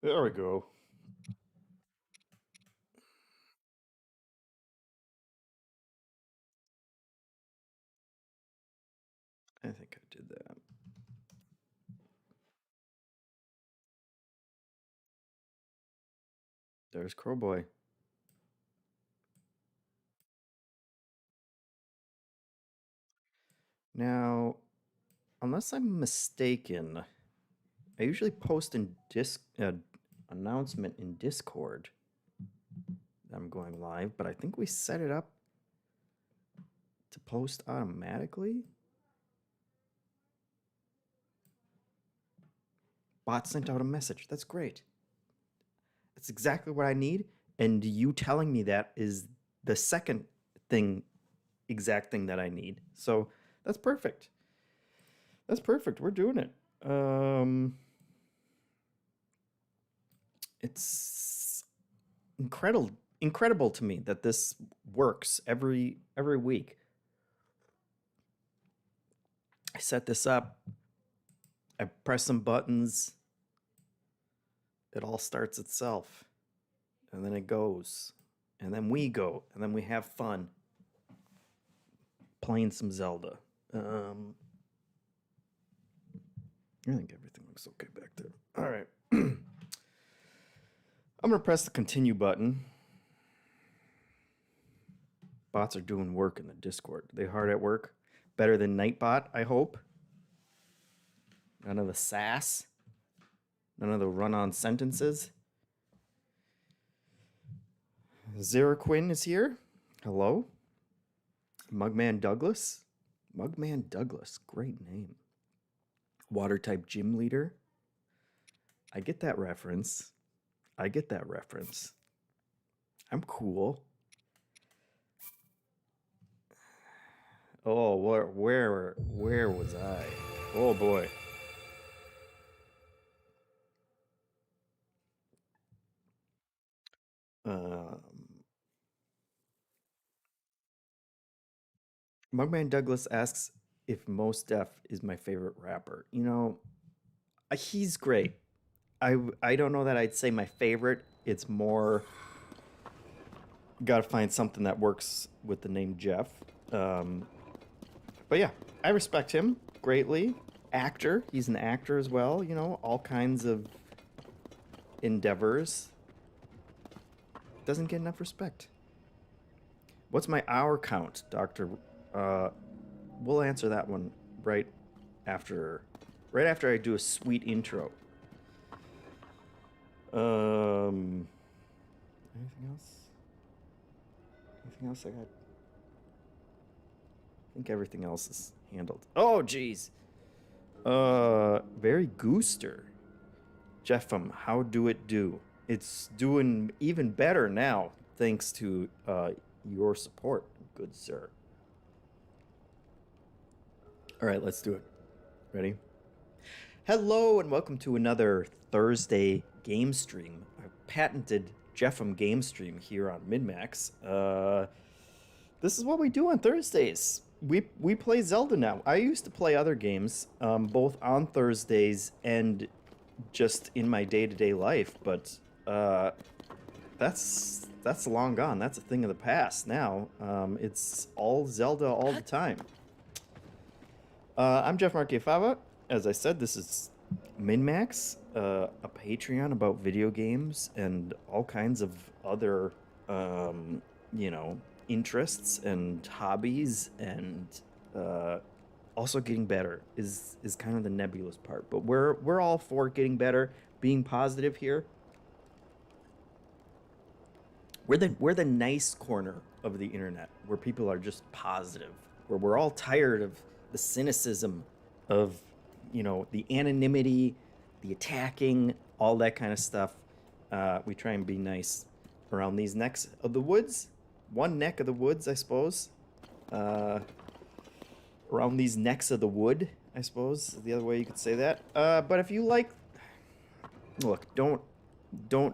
There we go. I think I did that. There's Crowboy. Now, unless I'm mistaken, I usually post in announcement in Discord that I'm going live, but I think we set it up to post automatically. Bot sent out a message. That's great. That's exactly what I need. And you telling me that is the second exact thing that I need. So that's perfect. That's perfect. We're doing it. It's incredible to me that this works every week. I set this up. I press some buttons. It all starts itself. And then it goes. And then we go. And then we have fun playing some Zelda. I think everything looks okay back there. All right. I'm going to press the continue button. Bots are doing work in the Discord. They hard at work. Better than Nightbot, I hope. None of the sass. None of the run-on sentences. Zeraquin is here. Hello. Mugman Douglas. Mugman Douglas. Great name. Water type gym leader. I get that reference. I'm cool. Oh, where was I? Oh boy. Mugman Douglas asks if Mos Def is my favorite rapper. You know, he's great. I don't know that I'd say my favorite. It's more got to find something that works with the name Jeff. But yeah, I respect him greatly. Actor, he's an actor as well. You know, all kinds of endeavors. Doesn't get enough respect. What's my hour count, Doctor? We'll answer that one right after I do a sweet intro. Anything else? Anything else I got? I think everything else is handled. Oh, jeez. Very Gooster. JeffM, how do it do? It's doing even better now, thanks to your support, good sir. All right, let's do it. Ready? Hello and welcome to another Thursday game stream. A patented JeffM game stream here on MinnMax. This is what we do on Thursdays. We play Zelda now. I used to play other games, both on Thursdays and just in my day-to-day life, but that's long gone. That's a thing of the past now. It's all Zelda all the time. I'm Jeff Marquefava. As I said, this is MinnMax, a Patreon about video games and all kinds of other, you know, interests and hobbies, and also getting better is kind of the nebulous part. But we're all for getting better, being positive here. We're the nice corner of the internet where people are just positive, where we're all tired of the cynicism of, you know, the anonymity, the attacking, all that kind of stuff. We try and be nice around these necks of the woods. One neck of the woods, I suppose. Around these necks of the wood, I suppose, is the other way you could say that. But if you like, look, don't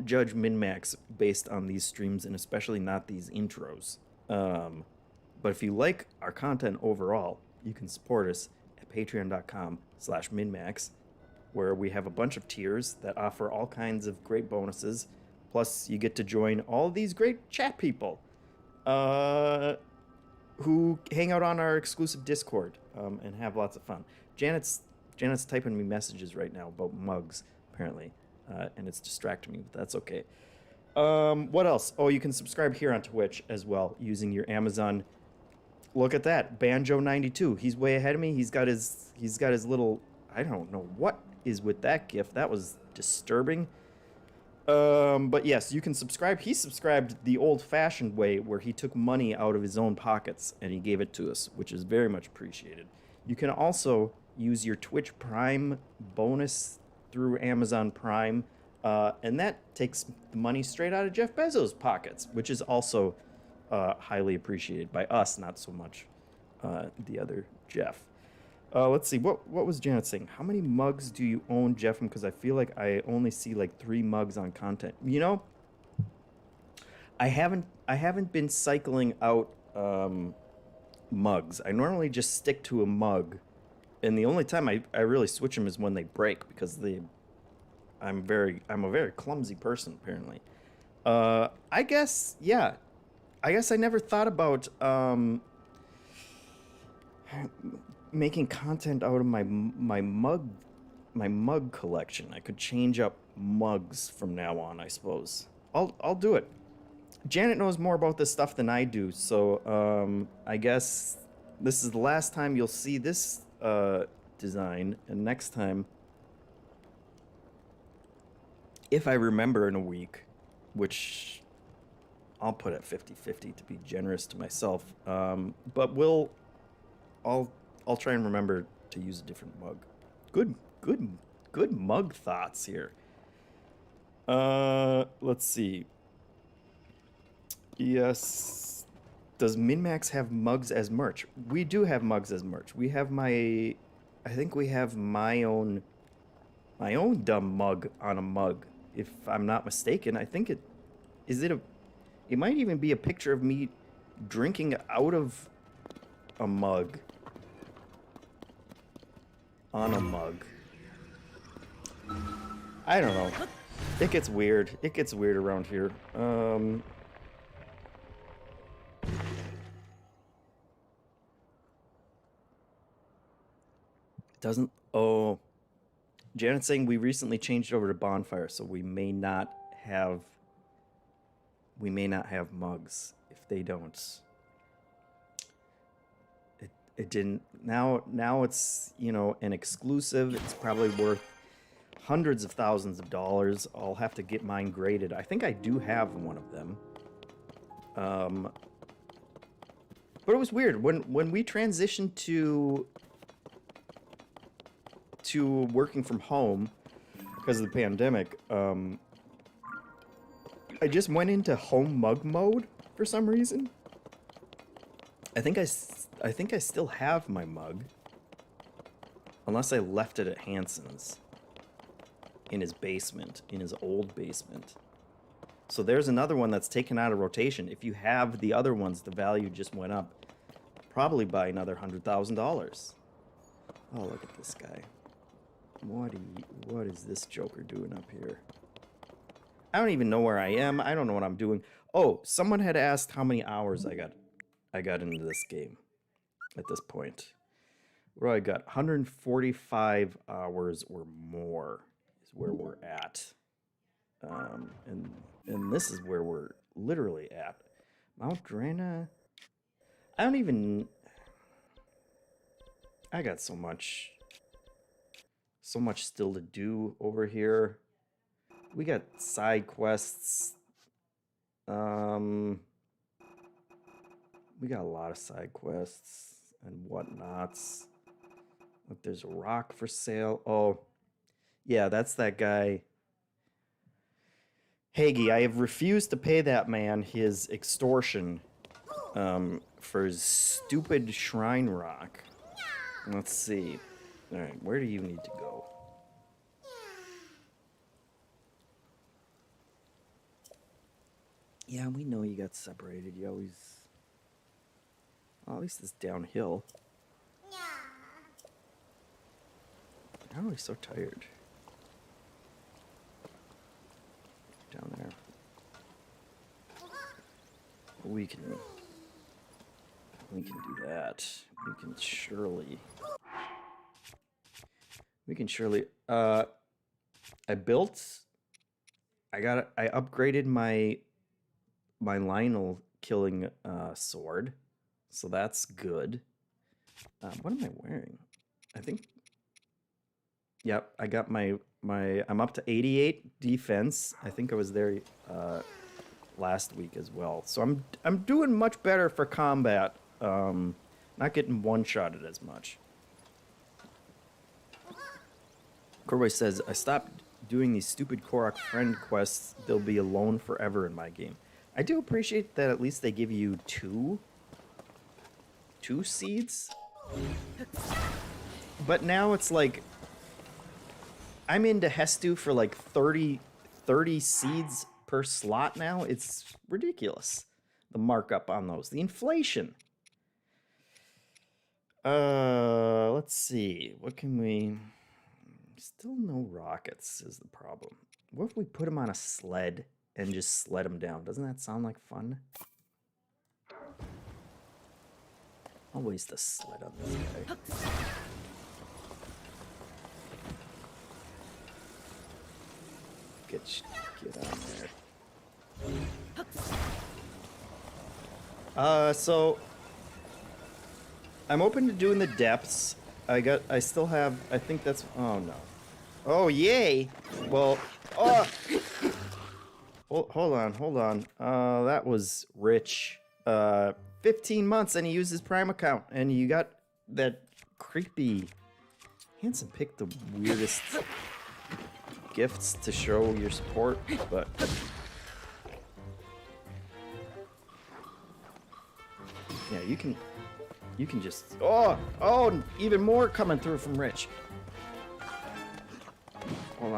judge MinnMax based on these streams, and especially not these intros. But if you like our content overall, you can support us at patreon.com/MinnMax. where we have a bunch of tiers that offer all kinds of great bonuses. Plus, you get to join all these great chat people who hang out on our exclusive Discord and have lots of fun. Janet's typing me messages right now about mugs, apparently, and it's distracting me, but that's okay. What else? Oh, you can subscribe here on Twitch as well using your Amazon. Look at that, Banjo92. He's way ahead of me. He's got his little. I don't know what is with that gift. That was disturbing. But yes, you can subscribe. He subscribed the old-fashioned way, where he took money out of his own pockets and he gave it to us, which is very much appreciated. You can also use your Twitch Prime bonus through Amazon Prime, and that takes the money straight out of Jeff Bezos' pockets, which is also highly appreciated by us, not so much the other Jeff. Let's see, what was Janet saying? How many mugs do you own, JeffM? Because I feel like I only see like 3 mugs on content. You know, I haven't been cycling out mugs. I normally just stick to a mug, and the only time I really switch them is when they break, because I'm a very clumsy person, apparently. I guess, yeah. I guess I never thought about making content out of my mug collection. I could change up mugs from now on, I suppose. I'll do it. Janet knows more about this stuff than I do, so I guess this is the last time you'll see this design, and next time, if I remember in a week, which I'll put at 50-50 to be generous to myself, but I'll try and remember to use a different mug. Good mug thoughts here. Let's see. Yes. Does MinnMax have mugs as merch? We do have mugs as merch. We have I think we have my own dumb mug on a mug, if I'm not mistaken. I think it might even be a picture of me drinking out of a mug. On a mug. I don't know. It gets weird. It gets weird around here. Doesn't. Oh. Janet's saying we recently changed over to Bonfire, so we may not have mugs if they don't. It didn't. Now it's, you know, an exclusive. It's probably worth hundreds of thousands of dollars. I'll have to get mine graded. I think I do have one of them. But it was weird when we transitioned to working from home because of the pandemic. I just went into home mug mode for some reason. I think I still have my mug, unless I left it at Hanson's in his basement, in his old basement. So there's another one that's taken out of rotation. If you have the other ones, the value just went up, probably by another $100,000. Oh, look at this guy. What is this joker doing up here? I don't even know where I am. I don't know what I'm doing. Oh, someone had asked how many hours I got into this game at this point. Well, I got 145 hours or more is where we're at. And this is where we're literally at. Mount Drana. I got so much still to do over here. We got side quests. We got a lot of side quests and whatnots. Look, there's a rock for sale. Oh, yeah, that's that guy. Hagee, I have refused to pay that man his extortion for his stupid shrine rock. Let's see. All right, where do you need to go? Yeah, we know you got separated. You always... Well, at least it's downhill. I'm always so tired. down there. We can do that. We can surely I upgraded my Lionel killing sword. So that's good. What am I wearing? I think, yep, I got I'm up to 88 defense. I think I was there last week as well. So I'm doing much better for combat. Not getting one-shotted as much. Corboy says, I stopped doing these stupid Korok friend quests. They'll be alone forever in my game. I do appreciate that at least they give you two seeds. But now it's like, I'm into Hestu for like 30 seeds per slot now. It's ridiculous. The markup on those. The inflation. Let's see. What can we... Still no rockets is the problem. What if we put them on a sled and just sled them down? Doesn't that sound like fun? I'll waste a sled on this guy. Get on there. So I'm open to doing the depths. I still have, I think that's, oh no. Oh, yay! Well, oh! Hold on. That was Rich. 15 months and he used his Prime account and you got that creepy... Hanson picked the weirdest gifts to show your support, but... Yeah, you can just... Oh, even more coming through from Rich. Hold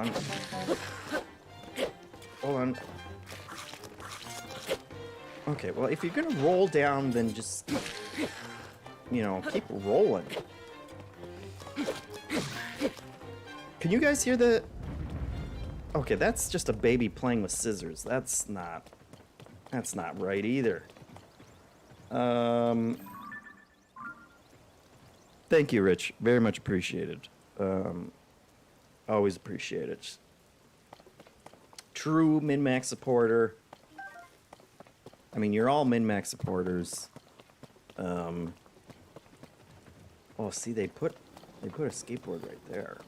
on. Okay, well, if you're gonna roll down, then just, keep rolling. Can you guys hear the... Okay, that's just a baby playing with scissors. That's not right either. Thank you, Rich. Very much appreciated. Always appreciate it. True MinnMax supporter. I mean, you're all MinnMax supporters. Oh, see, they put a skateboard right there.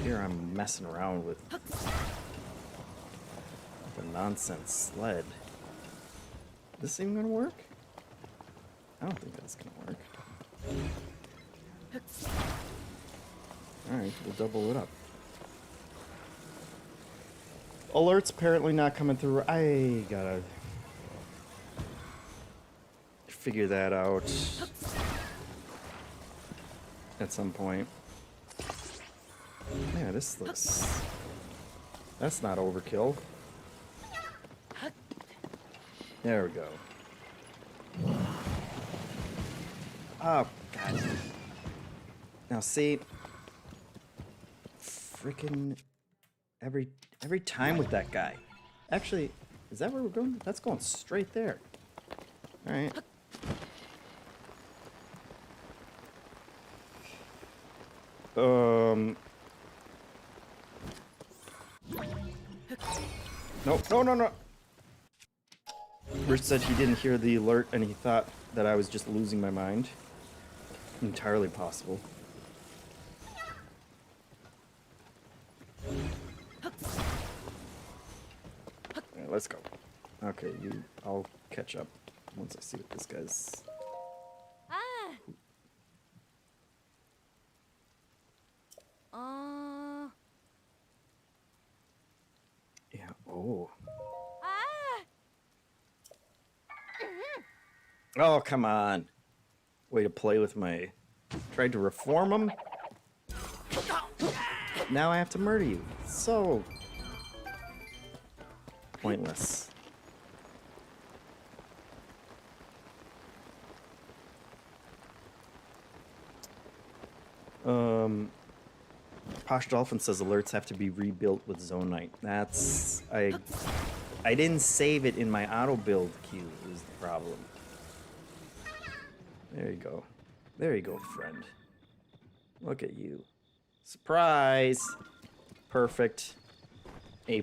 Here I'm messing around with the nonsense sled. Is this even gonna work? I don't think that's gonna work. Alright, we'll double it up. Alerts apparently not coming through. I gotta figure that out at some point. Yeah, this looks... That's not overkill. There we go. Oh, God. Now, see... Freaking... Every time with that guy. Actually, is that where we're going? That's going straight there. Alright. No. Rich said he didn't hear the alert and he thought that I was just losing my mind. Entirely possible. Alright, let's go. Okay, I'll catch up once I see what this guy's... Yeah, oh. Oh, come on. Way to play with my... Tried to reform him? Now I have to murder you. So... pointless. Posh Dolphin says alerts have to be rebuilt with Zonite. That's... I didn't save it in my auto build queue is the problem. There you go. There you go, friend. Look at you. Surprise! Perfect. A+.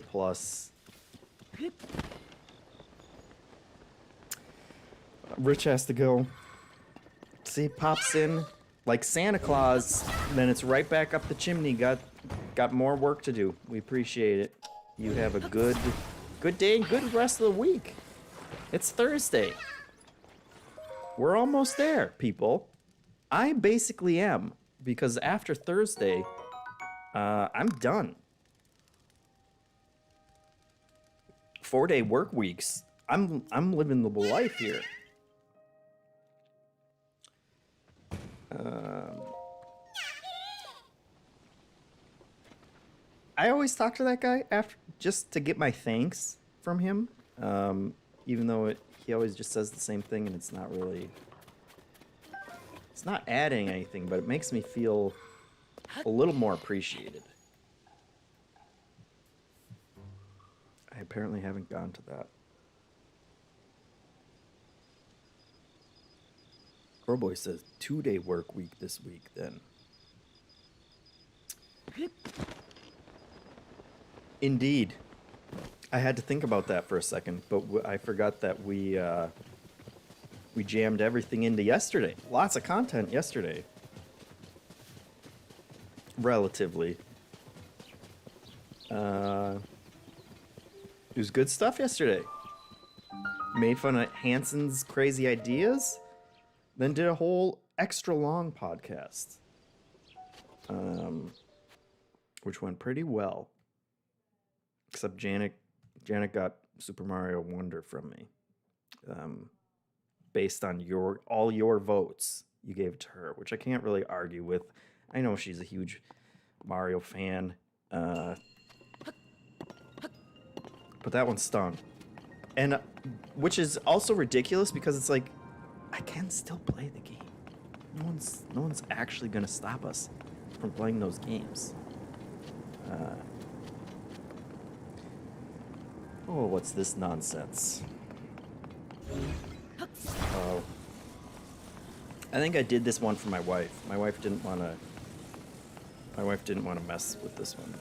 Rich has to go. See, pops in like Santa Claus, then it's right back up the chimney. Got more work to do. We appreciate it. You have a good day, good rest of the week. It's Thursday. We're almost there, people. I basically am, because after Thursday, I'm done. 4-day work weeks. I'm living the life here. I always talk to that guy after just to get my thanks from him, even though he always just says the same thing and it's not really, it's not adding anything, but it makes me feel a little more appreciated. I apparently haven't gone to that. Crowboy says 2-day work week this week then. Indeed. I had to think about that for a second, but I forgot that we jammed everything into yesterday. Lots of content yesterday. Relatively. It was good stuff yesterday. Made fun of Hanson's crazy ideas, then did a whole extra long podcast, which went pretty well. Except Janet got Super Mario Wonder from me, based on all your votes you gave it to her, which I can't really argue with. I know she's a huge Mario fan, but that one stung, and which is also ridiculous because it's like I can still play the game. No one's actually gonna stop us from playing those games. Oh, what's this nonsense? Oh. I think I did this one for my wife. My wife didn't want to mess with this one.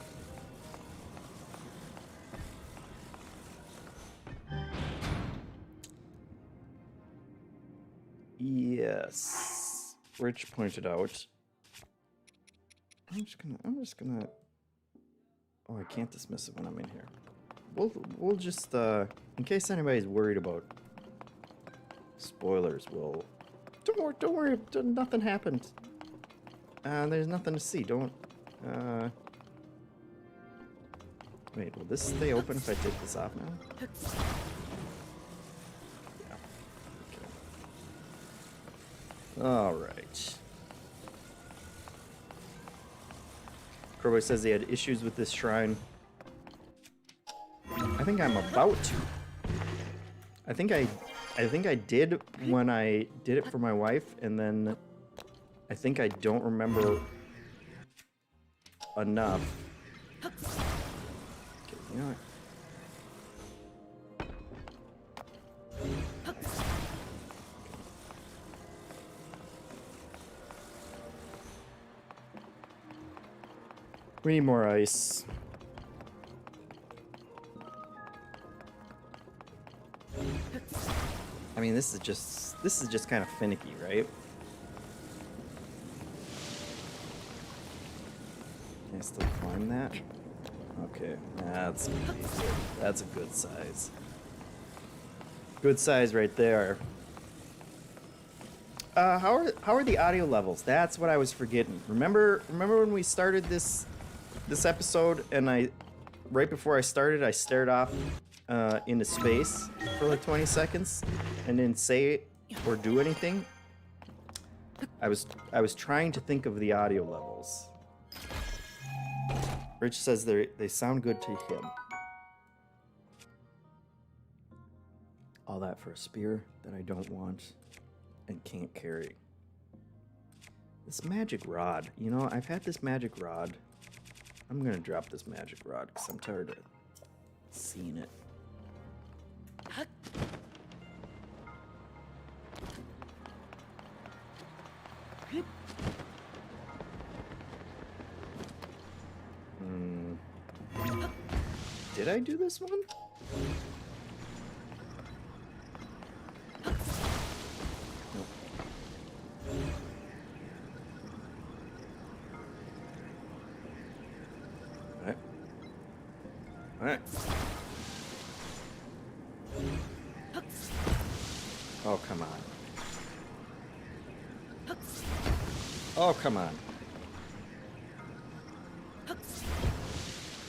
Yes. Rich pointed out. I'm just gonna Oh, I can't dismiss it when I'm in here. We'll just, in case anybody's worried about spoilers, don't worry, nothing happened. There's nothing to see, wait, will this stay open if I take this off now? Yeah, okay. Alright. Crowboy says he had issues with this shrine. I think I'm about to. I think I did when I did it for my wife, and then I think I don't remember enough. Okay, you know what? We need more ice. I mean, this is just kind of finicky, right? Can I still climb that? Okay, that's a good size. Good size right there. How are the audio levels? That's what I was forgetting. Remember when we started this episode, and right before I started, I stared off into space for like 20 seconds and didn't say or do anything. I was trying to think of the audio levels. Rich says they sound good to him. All that for a spear that I don't want and can't carry. This magic rod, you know, I've had this magic rod I'm gonna drop this magic rod because I'm tired of seeing it. Did I do this one? Nope. Alright. Alright. Oh, come on. Oh, come on.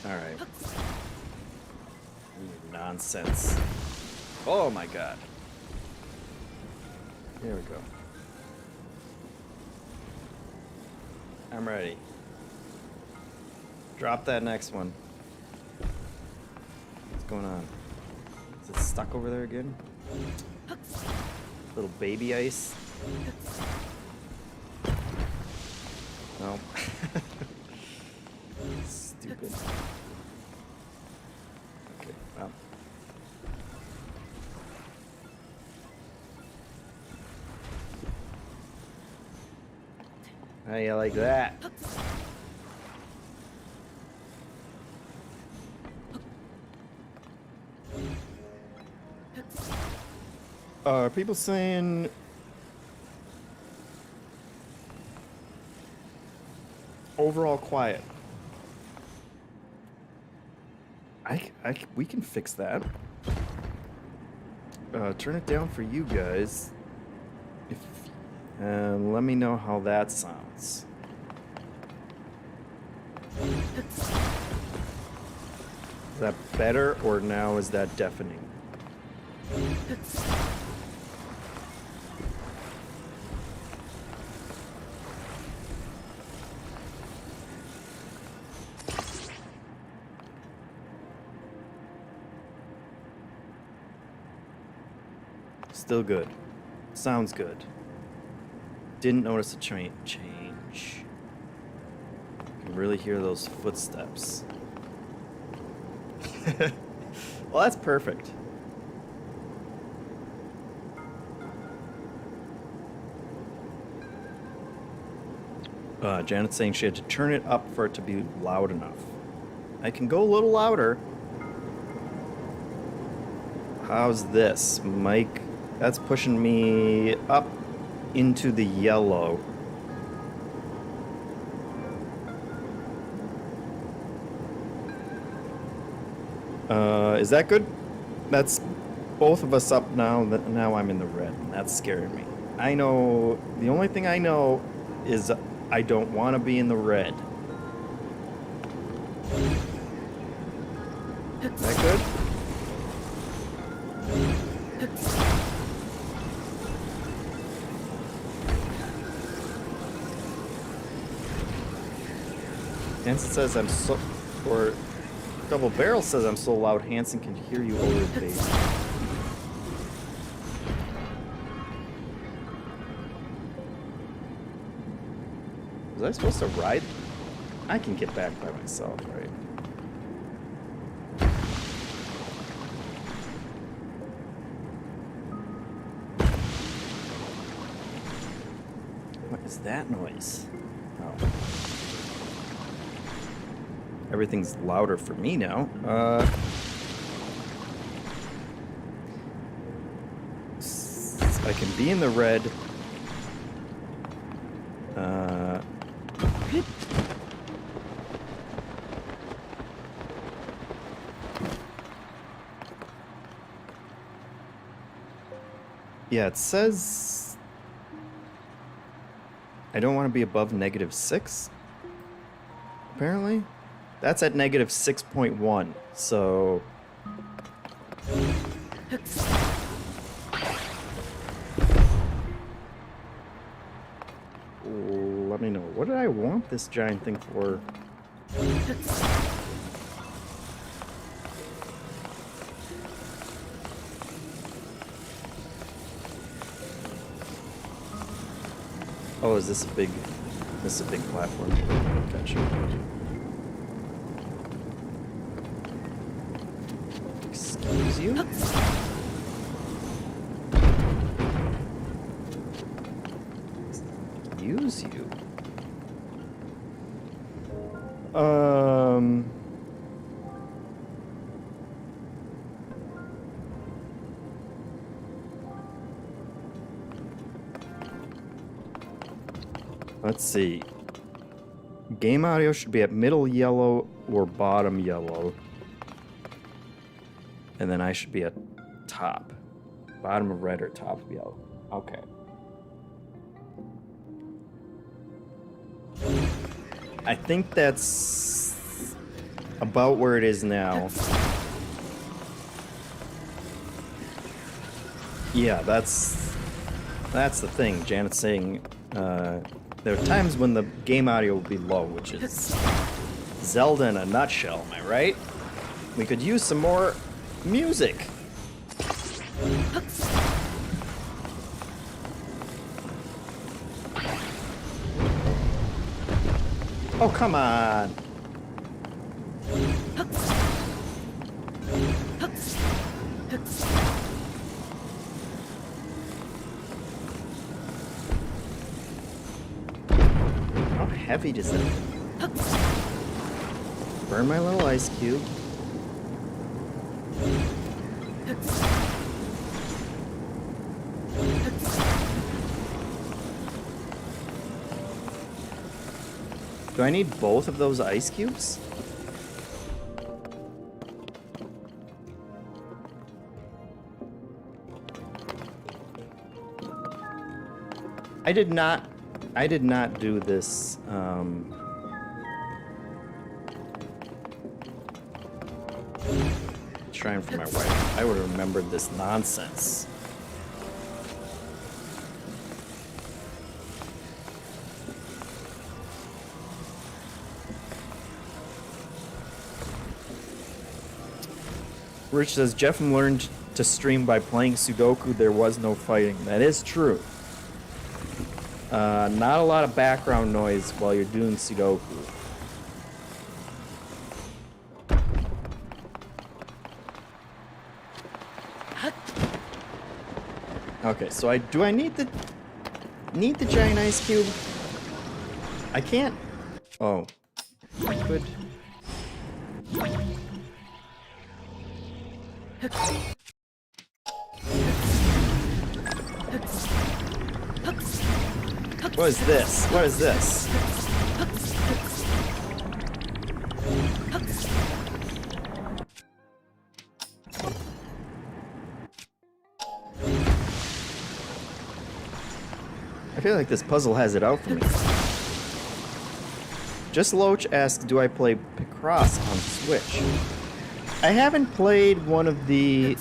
Alright. Nonsense. Oh my god. Here we go. I'm ready. Drop that next one. What's going on? Is it stuck over there again? Little baby ice? No. Stupid. Okay, well. How you like that? Are people saying overall quiet? We can fix that. Turn it down for you guys. Let me know how that sounds. Is that better, or now is that deafening? Still good. Sounds good. Didn't notice a change. You can really hear those footsteps. Well, that's perfect. Janet's saying she had to turn it up for it to be loud enough. I can go a little louder. How's this, Mike? That's pushing me up into the yellow. Is that good? That's both of us up now. Now I'm in the red, and that's scaring me. I know, the only thing I know is I don't want to be in the red. Is that good? Hanson says I'm so, or Double Barrel says I'm so loud Hanson can hear you over the bass. Was I supposed to ride? I can get back by myself, right? What is that noise? Oh. Everything's louder for me now. I can be in the red. Yeah, it says I don't want to be above -6, apparently. That's at -6.1, so... Let me know. What did I want this giant thing for? Oh, is this a big... This is a big platform. Gotcha. you? Use you? Let's see. Game audio should be at middle yellow or bottom yellow. And then I should be at top. Bottom of red or top of yellow. Okay. I think that's about where it is now. Yeah, that's the thing. Janet's saying there are times when the game audio will be low, which is Zelda in a nutshell, am I right? We could use some more music. Oh, come on. How heavy does that burn my little ice cube? Do I need both of those ice cubes? I did not do this, Shrine for my wife. I would have remembered this nonsense. Rich says, JeffM learned to stream by playing Sudoku. There was no fighting. That is true. Not a lot of background noise while you're doing Sudoku. Okay, so do I need the giant ice cube? I can't. Oh, I could. What is this? What is this? I feel like this puzzle has it out for me. Just Loach asks, do I play Picross on Switch? I haven't played one of the...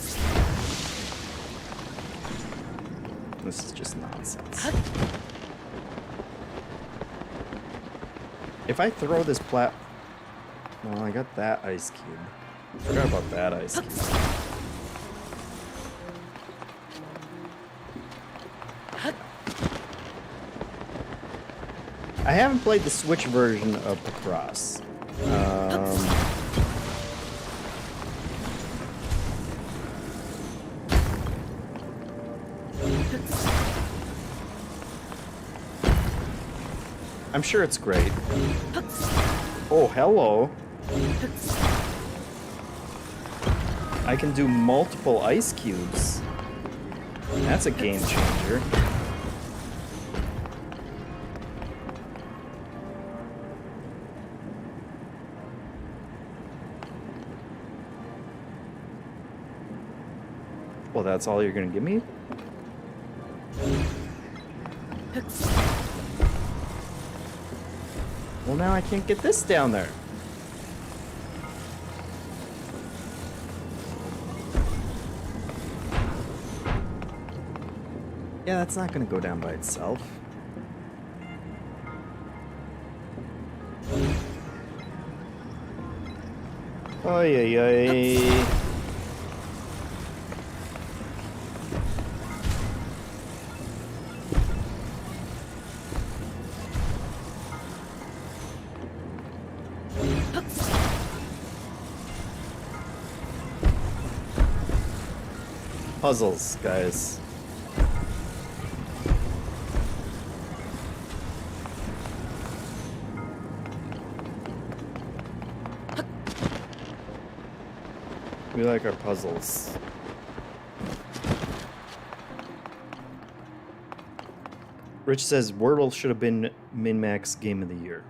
This is just nonsense. If I throw this Well, I got that ice cube. I forgot about that ice cube. I haven't played the Switch version of Picross. I'm sure it's great. Oh, hello. I can do multiple ice cubes. That's a game changer. Well, that's all you're gonna give me? Well, now I can't get this down there. Yeah, that's not gonna go down by itself. Oy, oy, oy. Puzzles, guys. We like our puzzles. Rich says Wordle should have been MinnMax Game of the Year.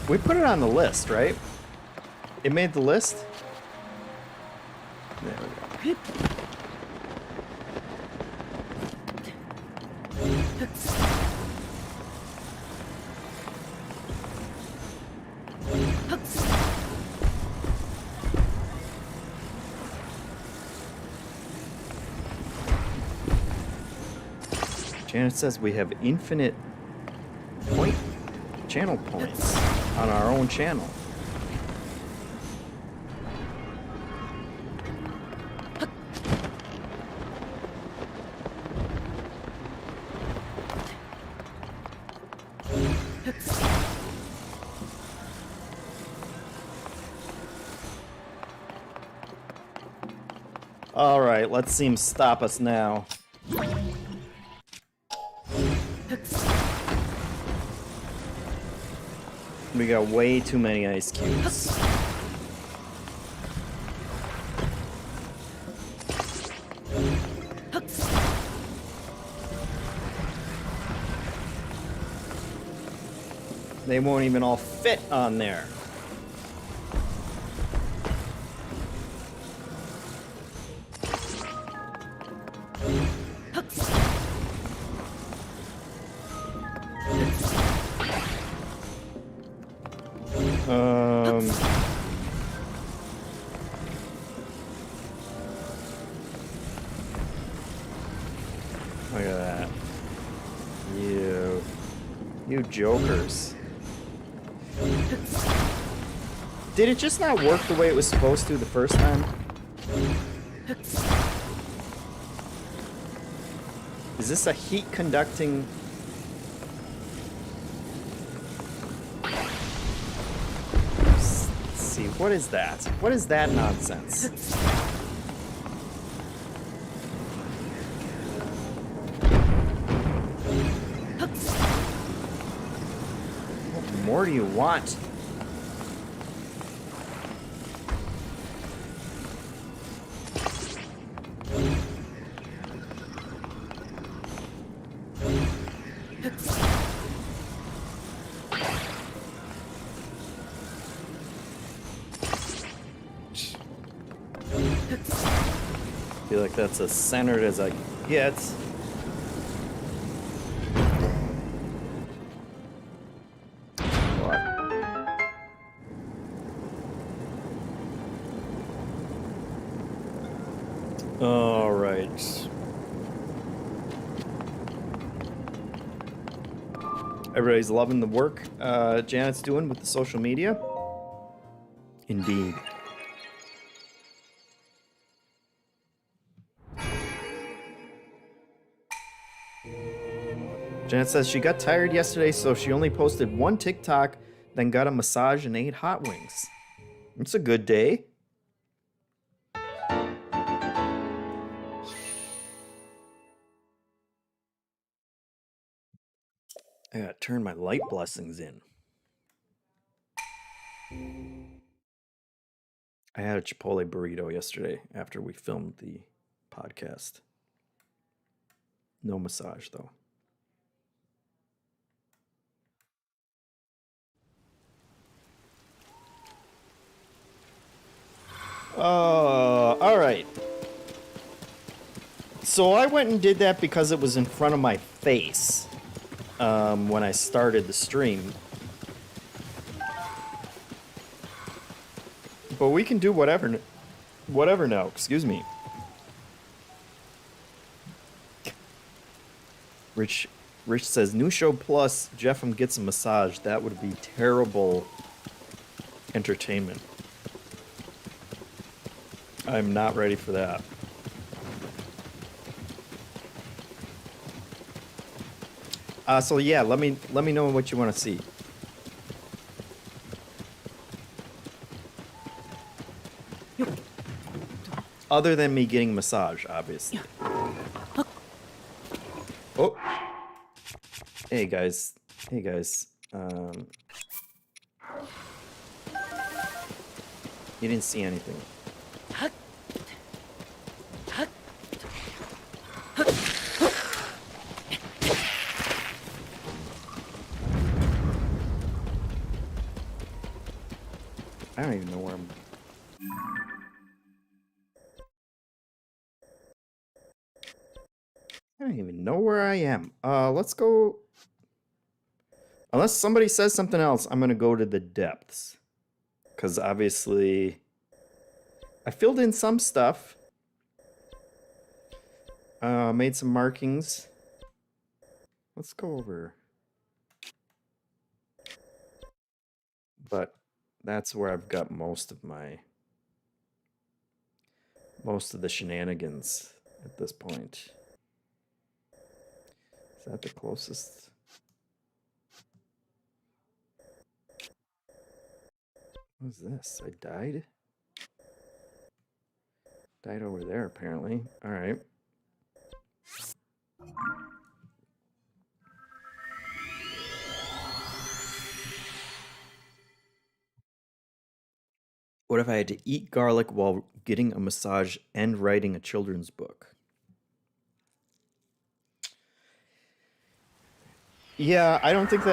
We put it on the list, right? It made the list? There we go. Janet says we have infinite channel points on our own channel. All right, let's see him stop us now. We got way too many ice cubes. They won't even all fit on there. Look at that. You jokers. Did it just not work the way it was supposed to the first time? Is this a heat conducting? Let's see, what is that? What is that nonsense? What more do you want? I feel like that's as centered as I get. What? All right. Everybody's loving the work Janet's doing with the social media. Indeed. Janet says she got tired yesterday, so she only posted one TikTok, then got a massage and ate hot wings. It's a good day. I gotta turn my light blessings in. I had a Chipotle burrito yesterday after we filmed the podcast. No massage, though. All right. So I went and did that because it was in front of my face when I started the stream. But we can do whatever now. Excuse me. Rich says, new show plus JeffM gets a massage. That would be terrible entertainment. I'm not ready for that. So yeah, let me know what you want to see. Other than me getting massage, obviously. Oh. Hey guys. Hey guys. You didn't see anything. I don't even know where I'm... I don't even know where I am. Let's go... Unless somebody says something else, I'm gonna go to the depths. Because obviously... I filled in some stuff. Made some markings. Let's go over. But that's where I've got most of the shenanigans at this point. Is that the closest? What was this? I died? Died over there, apparently. All right. What if I had to eat garlic while getting a massage and writing a children's book? Yeah, I don't think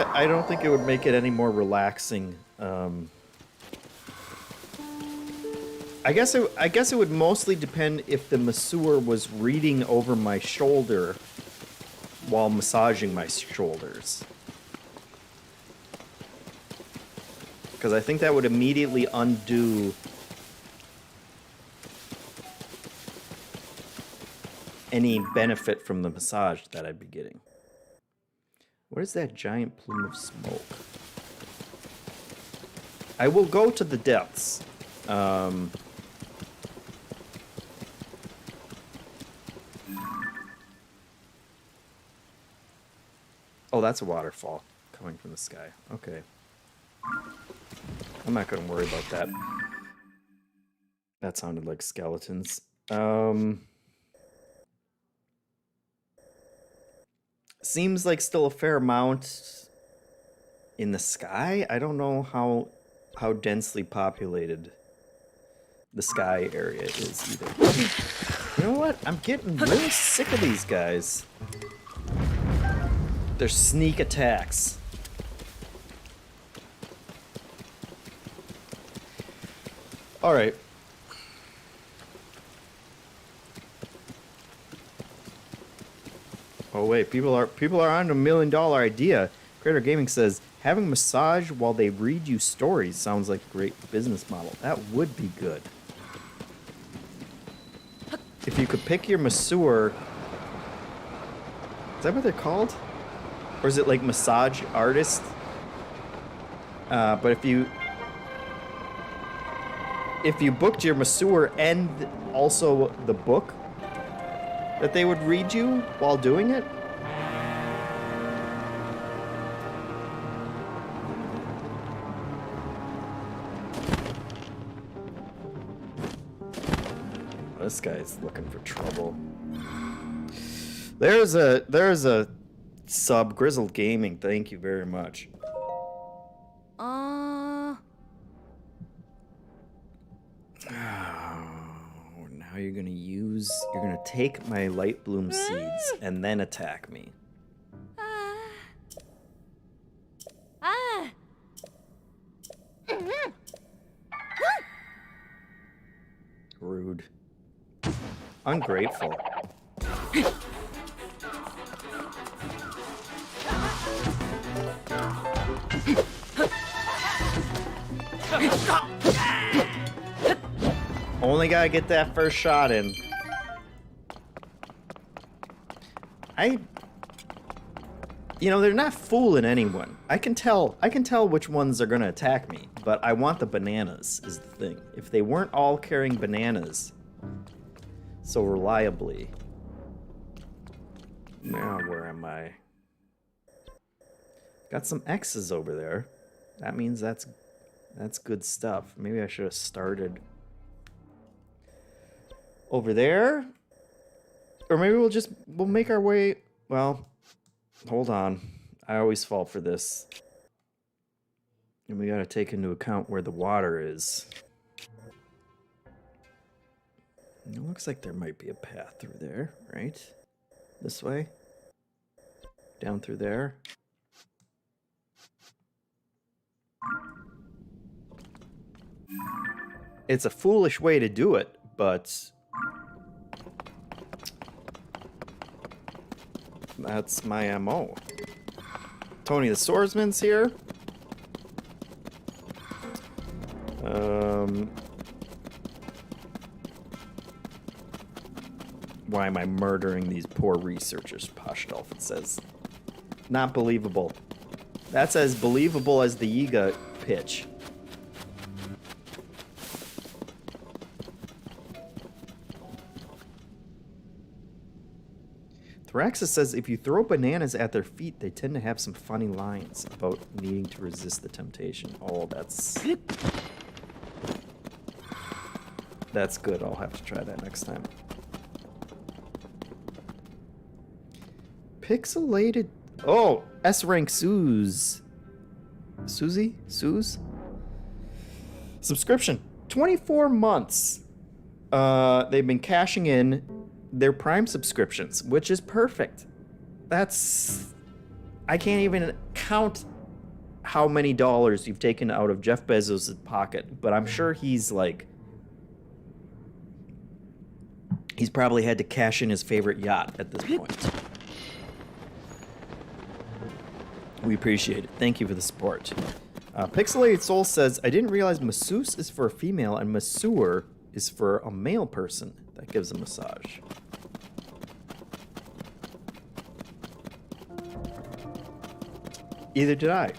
it would make it any more relaxing. I guess it would mostly depend if the masseur was reading over my shoulder while massaging my shoulders. Because I think that would immediately undo any benefit from the massage that I'd be getting. What is that giant plume of smoke? I will go to the depths. Oh, that's a waterfall coming from the sky. Okay. I'm not going to worry about that. That sounded like skeletons. Seems like still a fair amount in the sky. I don't know how densely populated the sky area is either. You know what? I'm getting really sick of these guys. Their sneak attacks. All right. Oh wait, people are on $1 million idea. Creator Gaming says having massage while they read you stories sounds like a great business model. That would be good. If you could pick your masseur, is that what they're called? Or is it like massage artist? But if you booked your masseur and also the book that they would read you while doing it? This guy's looking for trouble. There's a sub, Grizzled Gaming. Thank you very much. Now you're gonna take my light bloom seeds and then attack me. Rude. Ungrateful. Only gotta get that first shot in. You know, they're not fooling anyone. I can tell which ones are gonna attack me, but I want the bananas is the thing. If they weren't all carrying bananas so reliably. Now, where am I? Got some X's over there. That means that's good stuff. Maybe I should have started. over there. Or maybe we'll make our way... Well, hold on. I always fall for this. And we gotta take into account where the water is. It looks like there might be a path through there, right? This way? Down through there? It's a foolish way to do it, but... that's my MO. Tony the Swordsman's here. Why am I murdering these poor researchers? Posh Dolphin says. Not believable. That's as believable as the Yiga pitch. Thraxis says if you throw bananas at their feet, they tend to have some funny lines about needing to resist the temptation. Oh, that's good. I'll have to try that next time. Pixelated... Oh, S-Rank Suze. Suze? Subscription. 24 months. They've been cashing in their Prime subscriptions, which is perfect. That's... I can't even count how many dollars you've taken out of Jeff Bezos' pocket, but I'm sure he's like... He's probably had to cash in his favorite yacht at this point. We appreciate it. Thank you for the support. Pixelated Soul says, I didn't realize masseuse is for a female and masseur is for a male person that gives a massage. Either did I.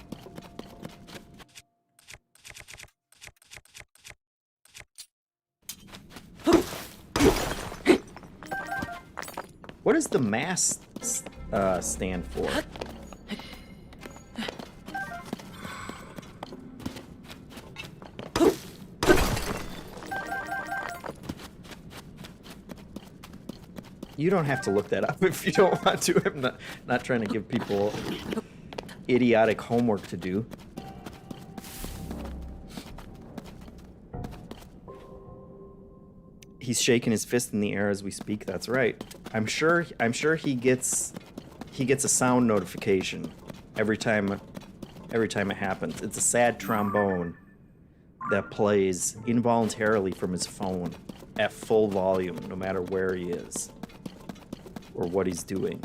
What does the mass stand for? You don't have to look that up if you don't want to. I'm not trying to give people idiotic homework to do. He's shaking his fist in the air as we speak. That's right. I'm sure he gets a sound notification every time it happens. It's a sad trombone that plays involuntarily from his phone at full volume, no matter where he is or what he's doing.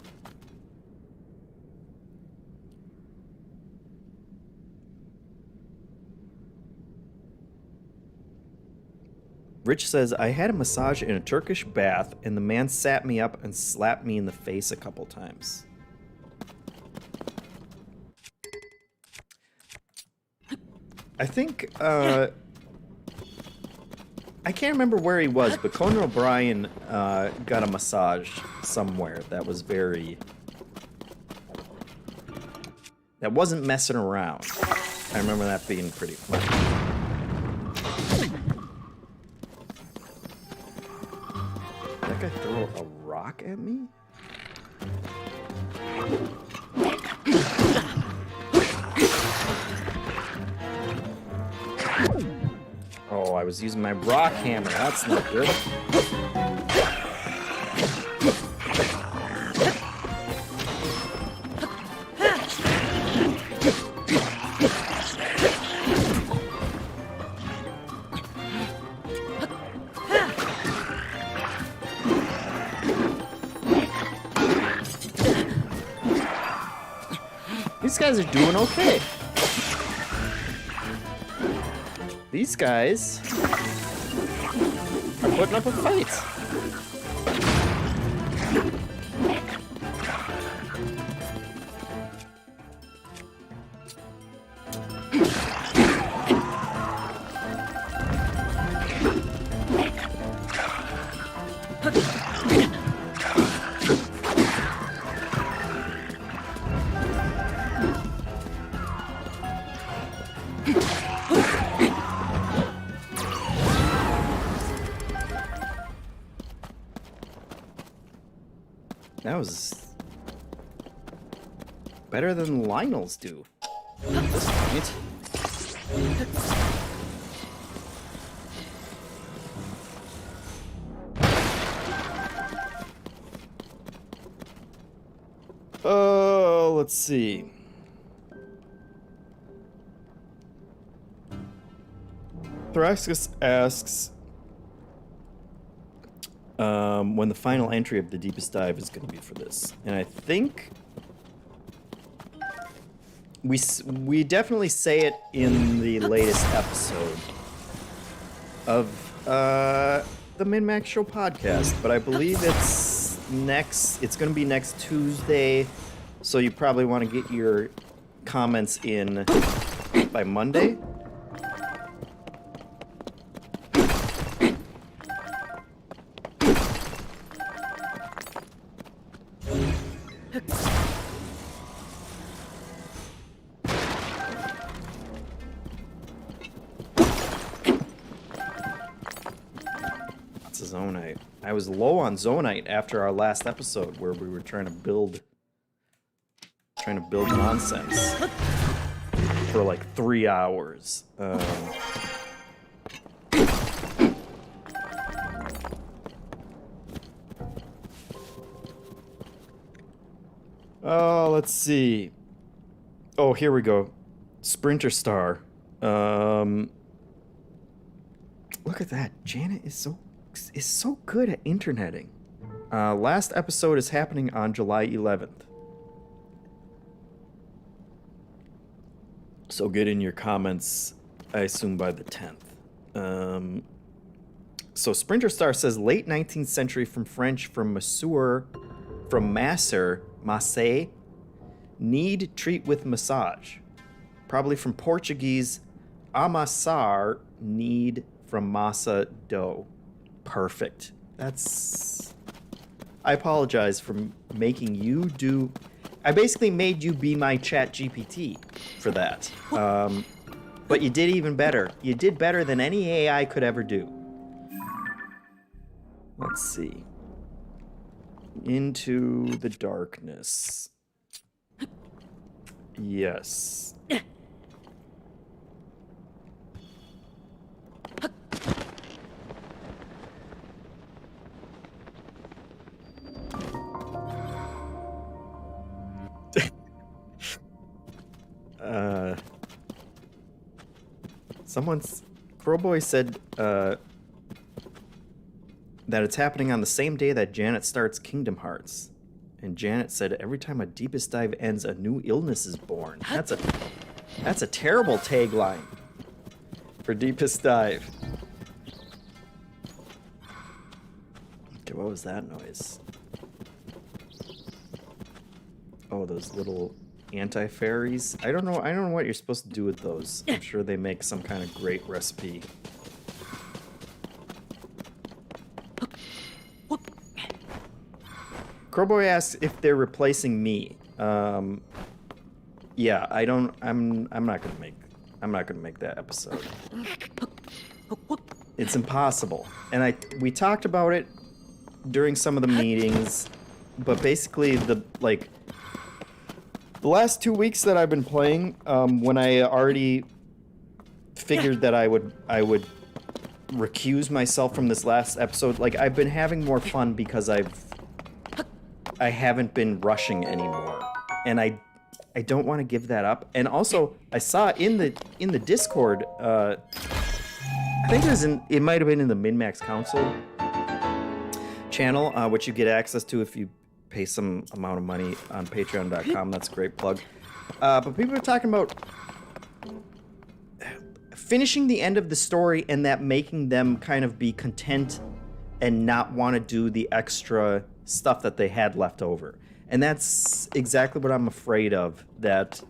Rich says, I had a massage in a Turkish bath, and the man sat me up and slapped me in the face a couple times. I think, I can't remember where he was, but Conan O'Brien got a massage somewhere that was that wasn't messing around. I remember that being pretty fun. That guy throw a rock at me? Oh, I was using my rock hammer. That's not good. These guys are doing okay. These guys are putting up a fight. That was better than Lionel's do. At this point. Let's see. Thraxus asks when the final entry of the deepest dive is going to be for this, and I think we definitely say it in the latest episode of the MinnMax Show podcast, but I believe it's going to be next Tuesday, so you probably want to get your comments in by Monday. It's a Zonite. I was low on Zonite after our last episode where we were trying to build nonsense for like 3 hours. Oh, let's see. Oh, here we go. Sprinter Star. Look at that. Janet is so good at interneting. Last episode is happening on July 11th. So get in your comments, I assume, by the 10th. So Sprinter Star says late 19th century from French from masseur, from masser, masse, need treat with massage. Probably from Portuguese, amassar, knead from masa dough. Perfect. I apologize for making you do... I basically made you be my chat GPT for that. But you did even better. You did better than any AI could ever do. Let's see. Into the darkness. Yes. Crowboy said, that it's happening on the same day that Janet starts Kingdom Hearts. And Janet said, every time a deepest dive ends, a new illness is born. That's a terrible tagline for deepest dive. Okay, what was that noise? Oh, those little anti-fairies. I don't know what you're supposed to do with those. I'm sure they make some kind of great recipe. Crowboy asks if they're replacing me. Yeah, I'm not gonna make that episode. It's impossible. And we talked about it during some of the meetings, but basically the last 2 weeks that I've been playing, when I already figured that I would recuse myself from this last episode, I've been having more fun because I haven't been rushing anymore, and I don't want to give that up. And also, I saw in the Discord, I think it might have been in the MinnMax Council channel, which you get access to if you pay some amount of money on Patreon.com. That's a great plug. But people are talking about finishing the end of the story and that making them kind of be content and not want to do the extra stuff that they had left over. And that's exactly what I'm afraid of, that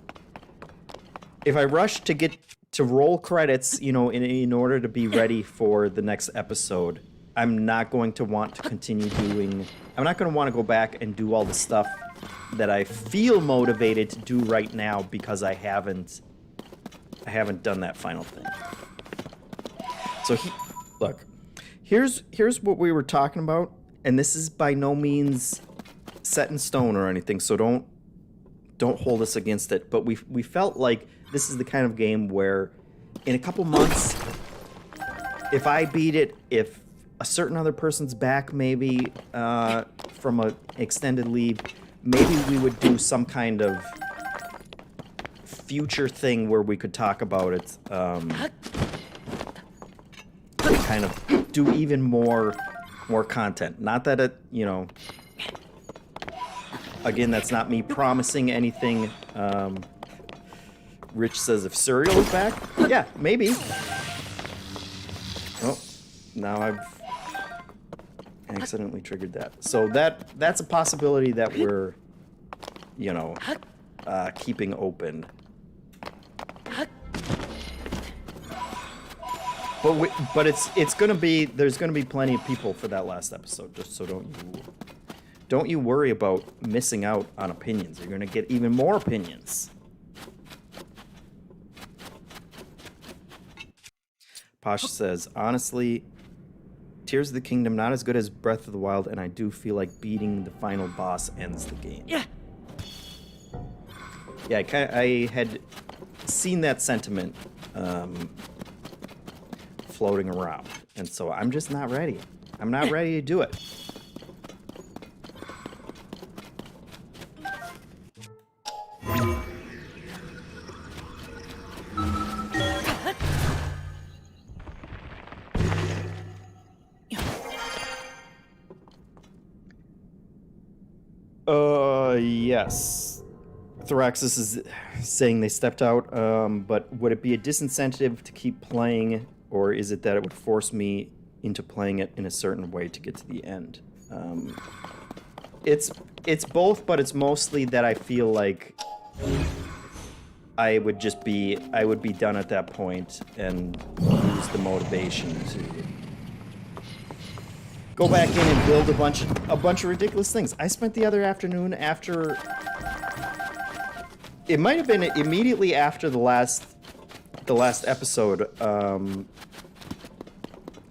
if I rush to get to roll credits, in order to be ready for the next episode, I'm not going to want to continue doing... I'm not going to want to go back and do all the stuff that I feel motivated to do right now because I haven't done that final thing. So look, here's what we were talking about, and this is by no means set in stone or anything, so don't hold us against it. But we felt like this is the kind of game where in a couple months, if I beat it, if a certain other person's back, maybe from an extended leave, maybe we would do some kind of future thing where we could talk about it, kind of do even more content. Not that it, you know, again, that's not me promising anything. Rich says if Serial is back, yeah, maybe. Oh, now I've accidentally triggered that. So that's a possibility that we're, you know, keeping open. But it's gonna be, there's gonna be plenty of people for that last episode. Just so don't you worry about missing out on opinions. You're gonna get even more opinions. Posh says, honestly, Tears of the Kingdom not as good as Breath of the Wild, and I do feel like beating the final boss ends the game. Yeah. Yeah, I had seen that sentiment floating around, and so I'm just not ready. I'm not ready to do it. Yes. Thoraxis is saying they stepped out, but would it be a disincentive to keep playing, or is it that it would force me into playing it in a certain way to get to the end? It's both, but it's mostly that I feel like I would be done at that point and lose the motivation to go back in and build a bunch of ridiculous things. I spent the other afternoon after, it might have been immediately after the last episode.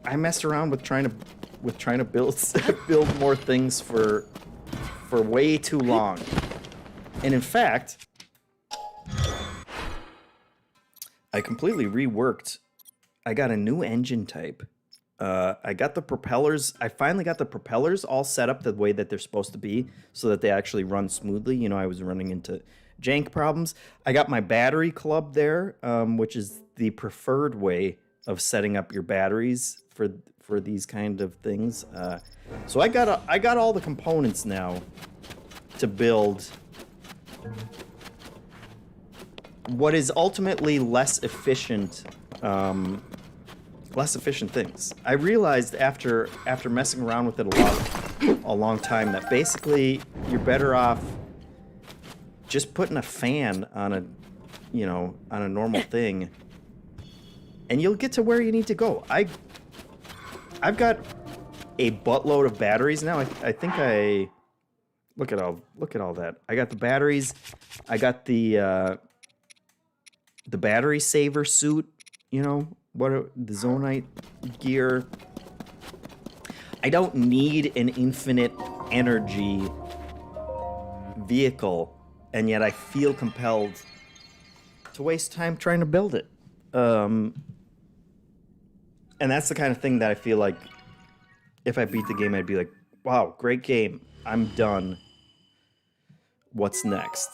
I messed around with trying to build more things for way too long. And in fact, I completely reworked. I got a new engine type. I got the propellers. I finally got the propellers all set up the way that they're supposed to be so that they actually run smoothly. You know, I was running into jank problems. I got my battery club there, which is the preferred way of setting up your batteries for these kind of things. So I got all the components now to build what is ultimately less efficient things. I realized after messing around with it a long time that basically you're better off just putting a fan on a normal thing, and you'll get to where you need to go. I've got a buttload of batteries now. I think I look at all that. I got the batteries. I got the battery saver suit. You know, the Zonite gear. I don't need an infinite energy vehicle, and yet I feel compelled to waste time trying to build it. And that's the kind of thing that I feel like if I beat the game, I'd be like, wow, great game. I'm done. What's next?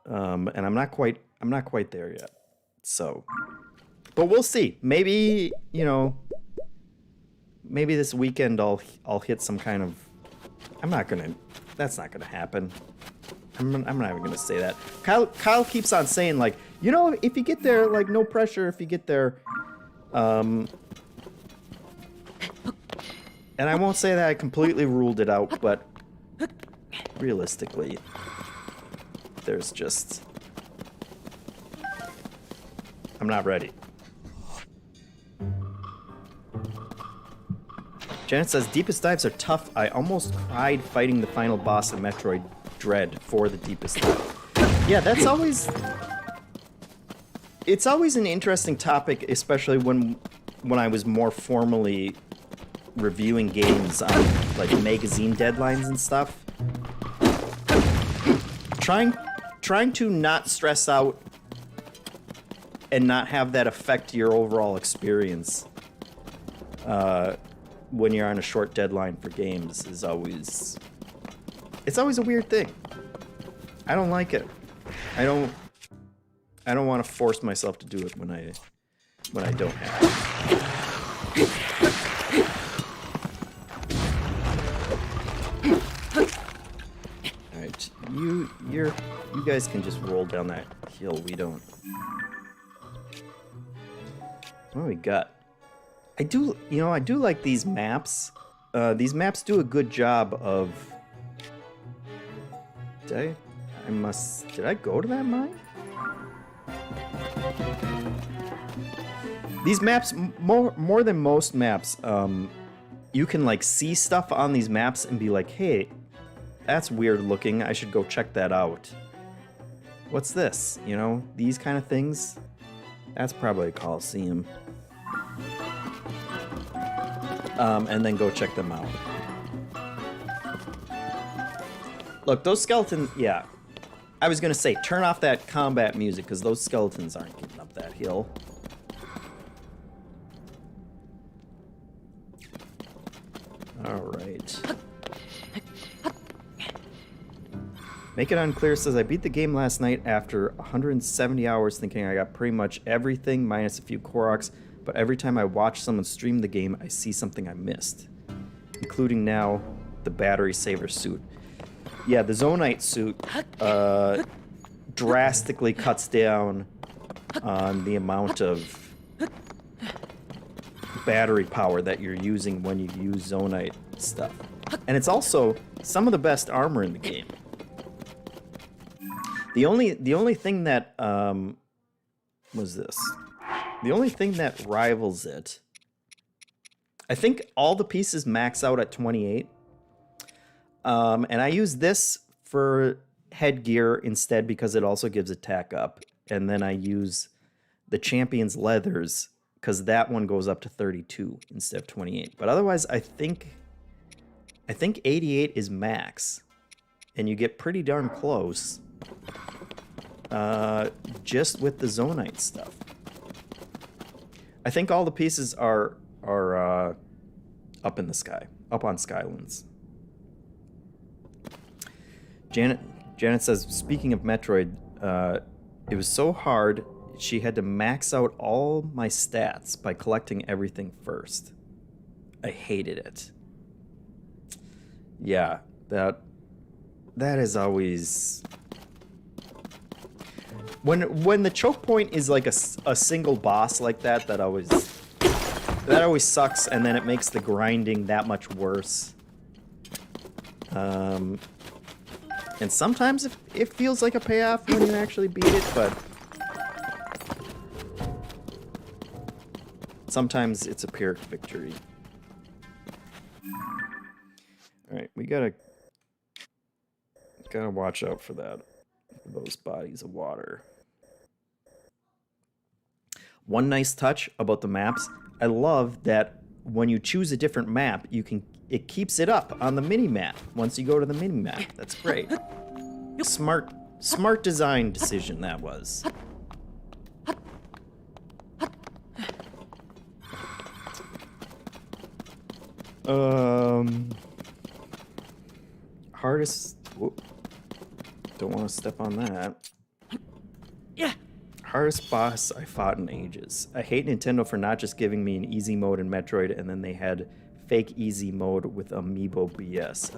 And I'm not quite there yet. So, but we'll see. Maybe, you know, maybe this weekend I'll hit some kind of, that's not gonna happen. I'm not even gonna say that. Kyle keeps on saying, like, you know, if you get there, like, no pressure if you get there. And I won't say that I completely ruled it out, but realistically, there's just, I'm not ready. Janet says, deepest dives are tough. I almost cried fighting the final boss in Metroid Dread for the deepest dive. Yeah, that's always, it's always an interesting topic, especially when I was more formally reviewing games on like magazine deadlines and stuff. trying to not stress out and not have that affect your overall experience when you're on a short deadline for games is always... It's always a weird thing. I don't like it. I don't want to force myself to do it when I don't have to. Alright, you guys can just roll down that hill. We don't. What do we got? I do like these maps. These maps do a good job of... Did I go to that mine? These maps, more than most maps, you can like see stuff on these maps and be like, hey, that's weird looking, I should go check that out. What's this? You know, these kind of things. That's probably a Coliseum. And then go check them out. Look, those skeletons, yeah. I was gonna say, turn off that combat music, because those skeletons aren't getting up that hill. Alright. Make It Unclear says, I beat the game last night after 170 hours thinking I got pretty much everything, minus a few Koroks, but every time I watch someone stream the game, I see something I missed. Including now, the battery saver suit. Yeah, the Zonite suit drastically cuts down on the amount of battery power that you're using when you use Zonite stuff. And it's also some of the best armor in the game. The only thing that was this. The only thing that rivals it, I think all the pieces max out at 28. And I use this for headgear instead because it also gives attack up. And then I use the Champion's Leathers because that one goes up to 32 instead of 28. But otherwise, I think 88 is max. And you get pretty darn close just with the Zonite stuff. I think all the pieces are up in the sky, up on Skylands. Janet says, speaking of Metroid, it was so hard, she had to max out all my stats by collecting everything first. I hated it. Yeah, that is always... When the choke point is like a single boss like that always sucks, and then it makes the grinding that much worse. And sometimes it feels like a payoff when you actually beat it, but sometimes it's a Pyrrhic victory. Alright, we gotta watch out for that. For those bodies of water. One nice touch about the maps, I love that when you choose a different map, it keeps it up on the mini-map once you go to the mini-map. That's great. Smart design decision that was. Hardest... Whoop. Don't want to step on that. Yeah. Hardest boss I fought in ages. I hate Nintendo for not just giving me an easy mode in Metroid, and then they had fake easy mode with amiibo BS.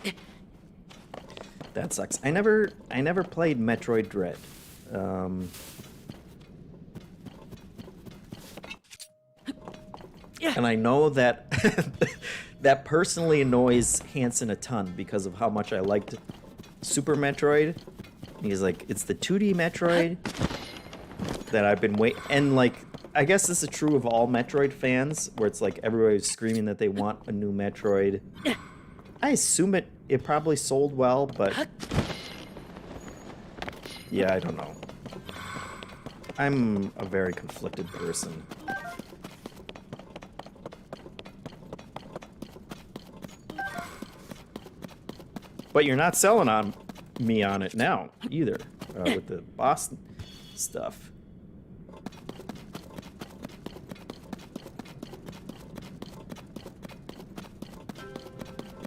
Ay. That sucks. I never played Metroid Dread. And I know that that personally annoys Hanson a ton because of how much I liked Super Metroid. He's like, it's the 2D Metroid that I've been waiting, and like, I guess this is true of all Metroid fans, where it's like everybody's screaming that they want a new Metroid. I assume it probably sold well, but yeah, I don't know. I'm a very conflicted person. But you're not selling on me on it now either, with the boss stuff.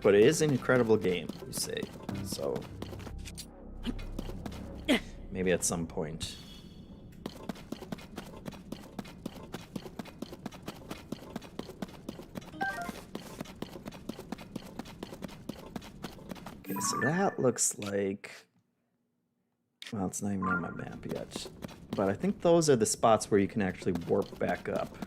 But it is an incredible game, you say. So maybe at some point. Okay, so that looks like, well, it's not even on my map yet. But I think those are the spots where you can actually warp back up.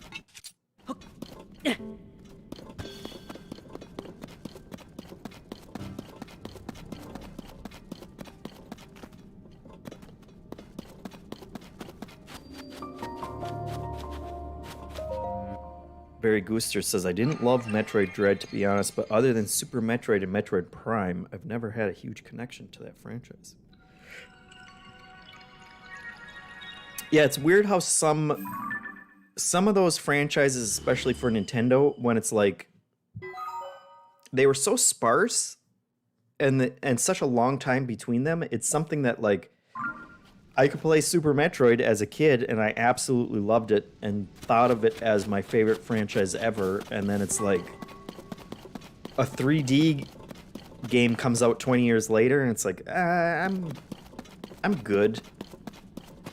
Barry Gooster says, I didn't love Metroid Dread, to be honest, but other than Super Metroid and Metroid Prime, I've never had a huge connection to that franchise. Yeah, it's weird how some of those franchises, especially for Nintendo, when it's like they were so sparse and such a long time between them, it's something that like I could play Super Metroid as a kid and I absolutely loved it and thought of it as my favorite franchise ever, and then it's like a 3D game comes out 20 years later and it's like I'm good.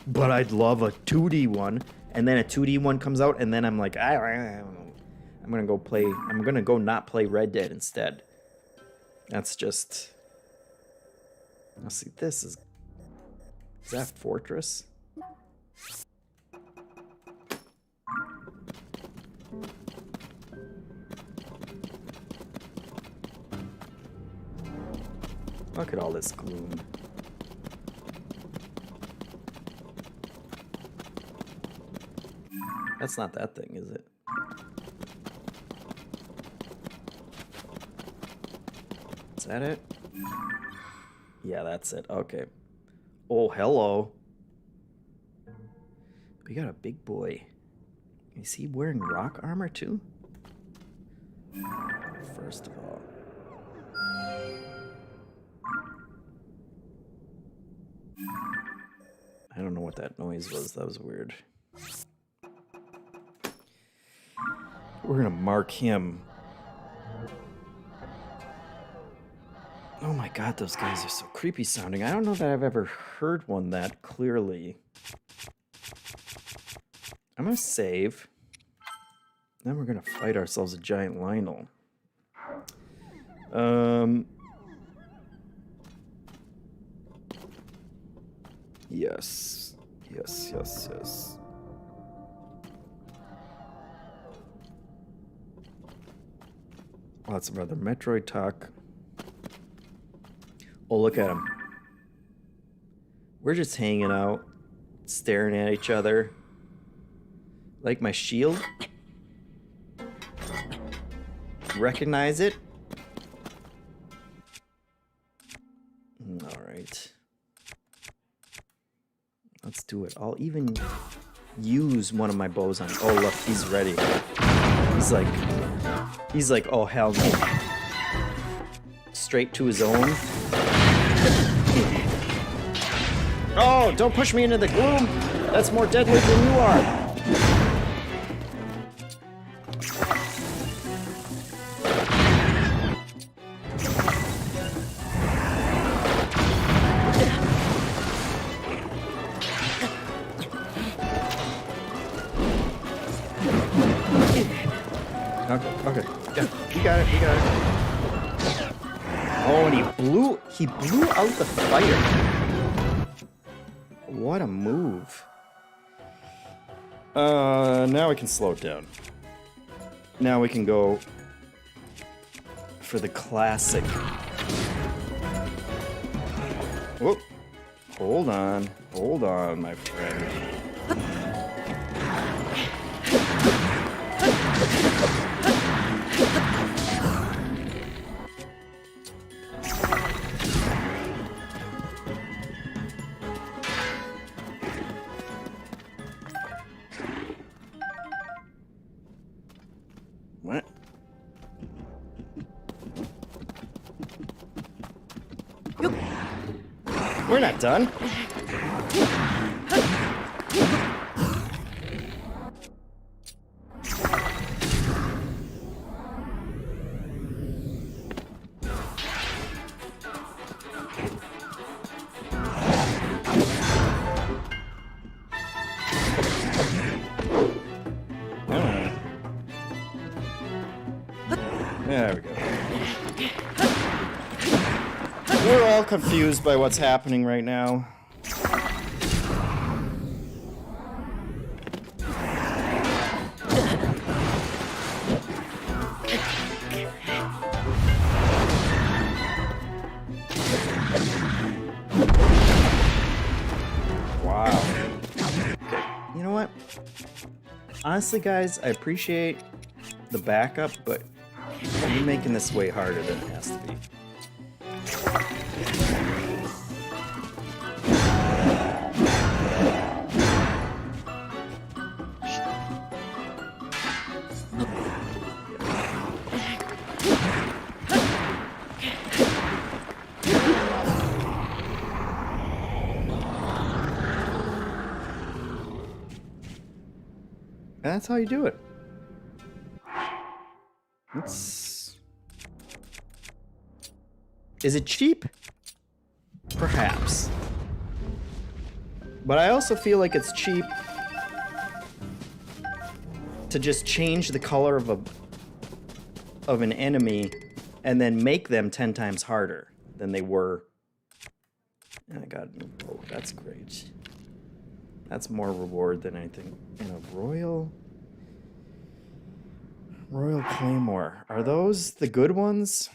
But I'd love a 2D one, and then a 2D one comes out, and then I'm like, I'm gonna go not play Red Dead instead. That's just. Let's see, this is that Fortress? Look at all this gloom. That's not that thing, is it? Is that it? Yeah, that's it. Okay. Oh, hello. We got a big boy. Is he wearing rock armor too? First of all. I don't know what that noise was. That was weird. We're gonna mark him. Oh my god, those guys are so creepy sounding. I don't know that I've ever heard one that clearly. I'm gonna save. Then we're gonna fight ourselves a giant Lionel. Yes. Yes, yes, yes. Lots of other Metroid talk. Oh, look at him. We're just hanging out, staring at each other. Like my shield? Recognize it? Alright. Let's do it. I'll even use one of my bows on. Oh, look, he's ready. He's like, oh, hell no. Straight to his own. Oh, don't push me into the gloom. That's more deadly than you are. Okay. Yeah, he got it. Oh, and he blew out the fire. What a move. Now we can slow it down. Now we can go for the classic. Whoop. Hold on, my friend. What? We're not done. There we go. We're all confused by what's happening right now. Wow. Okay. You know what? Honestly, guys, I appreciate the backup, but you're making this way harder than it has to be. And that's how you do it. Is it cheap? Perhaps. But I also feel like it's cheap to just change the color of an enemy and then make them 10 times harder than they were. And I got, oh, that's great. That's more reward than anything. And a Royal Claymore. Are those the good ones?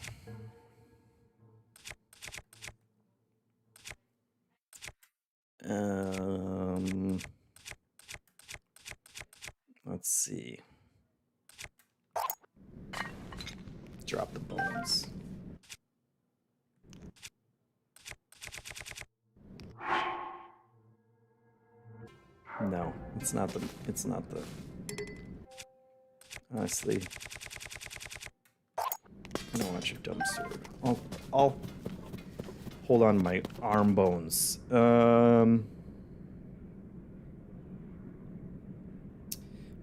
Let's see. Drop the bones. No, it's not the honestly, I don't want your dumb sword. I'll hold on to my arm bones.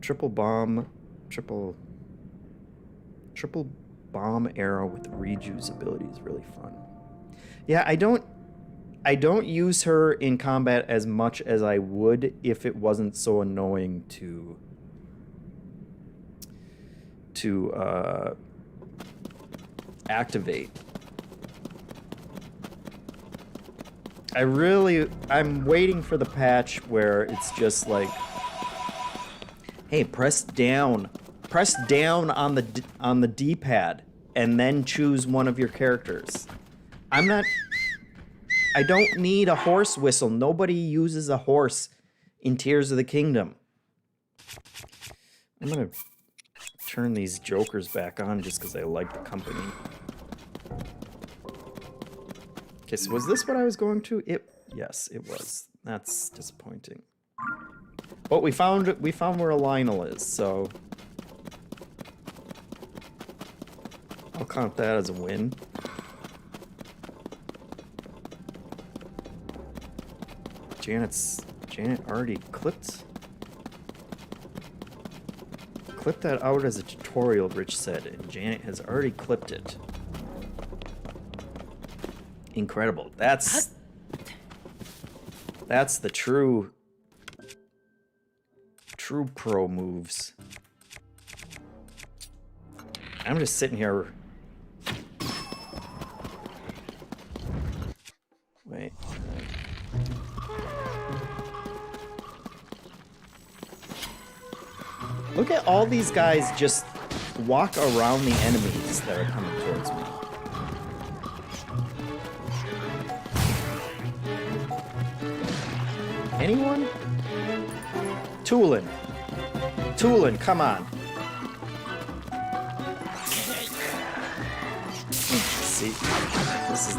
Triple bomb arrow with Riju's ability is really fun. Yeah, I don't use her in combat as much as I would if it wasn't so annoying to activate. I'm waiting for the patch where it's just like, hey, press down on the D-pad and then choose one of your characters. I don't need a horse whistle. Nobody uses a horse in Tears of the Kingdom. I'm gonna turn these jokers back on just because I like the company. Okay, so was this what I was going to? Yes, it was. That's disappointing. But we found where Lionel is, so I'll count that as a win. Janet already clipped that out as a tutorial, Rich said, and Janet has already clipped it. Incredible. That's the true pro moves. I'm just sitting here. Wait. Look at all these guys just walk around the enemies that are coming towards me. Anyone? Tulin, come on. See, this is...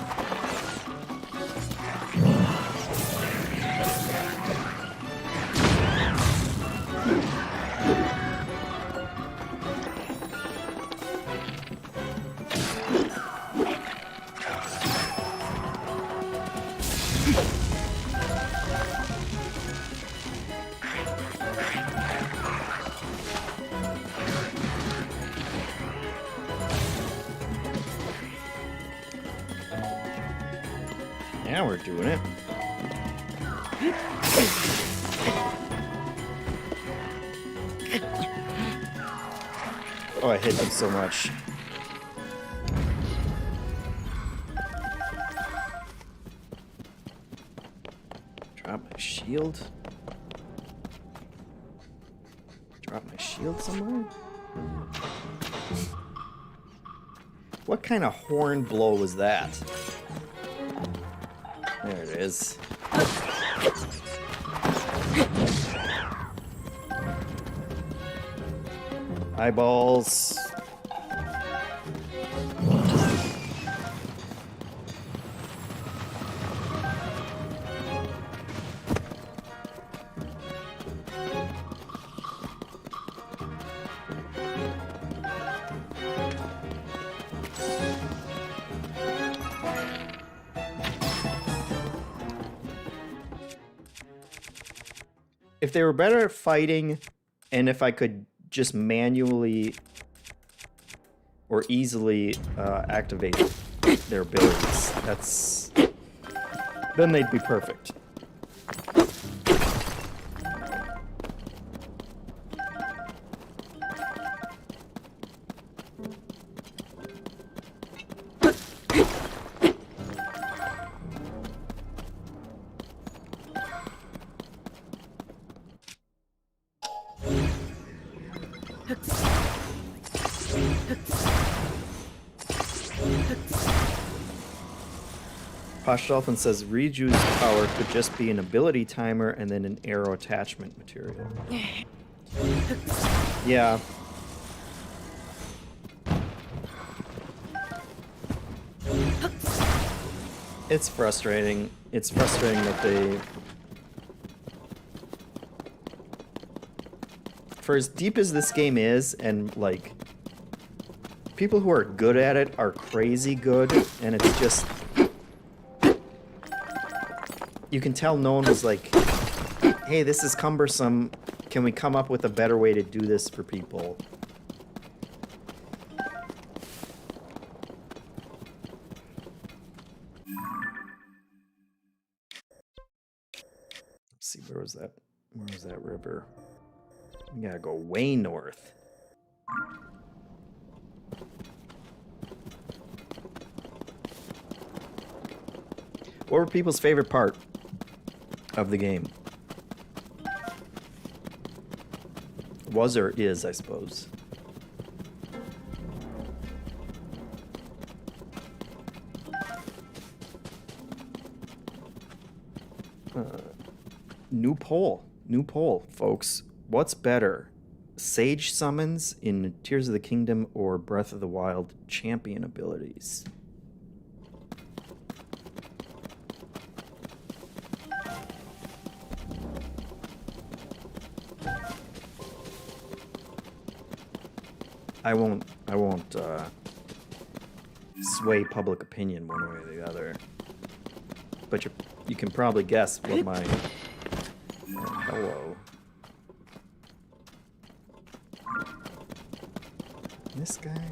Now we're doing it. Oh, I hit him so much. Drop my shield. Drop my shield somewhere? What kind of horn blow was that? There it is. Eyeballs. If they were better at fighting, and if I could just manually or easily activate their abilities, then they'd be perfect. Posh Dolphin says Riju's power could just be an ability timer and then an arrow attachment material. Yeah. It's frustrating. It's frustrating that they... For as deep as this game is, and like... people who are good at it are crazy good, and it's just... You can tell no one was like, hey, this is cumbersome. Can we come up with a better way to do this for people? Let's see, where was that? Where was that river? We gotta go way north. What were people's favorite part of the game? Was or is, I suppose. New poll, folks. What's better? Sage summons in Tears of the Kingdom or Breath of the Wild champion abilities? I won't sway public opinion one way or the other. But you can probably guess what my... hello. This guy?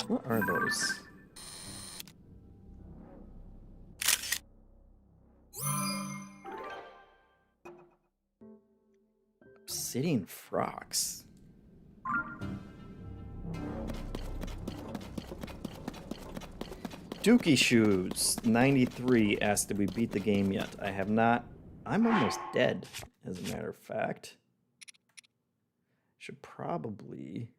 What are those? Obsidian frogs. Dookie Shoes 93 asked, did we beat the game yet? I have not. I'm almost dead, as a matter of fact. Should probably...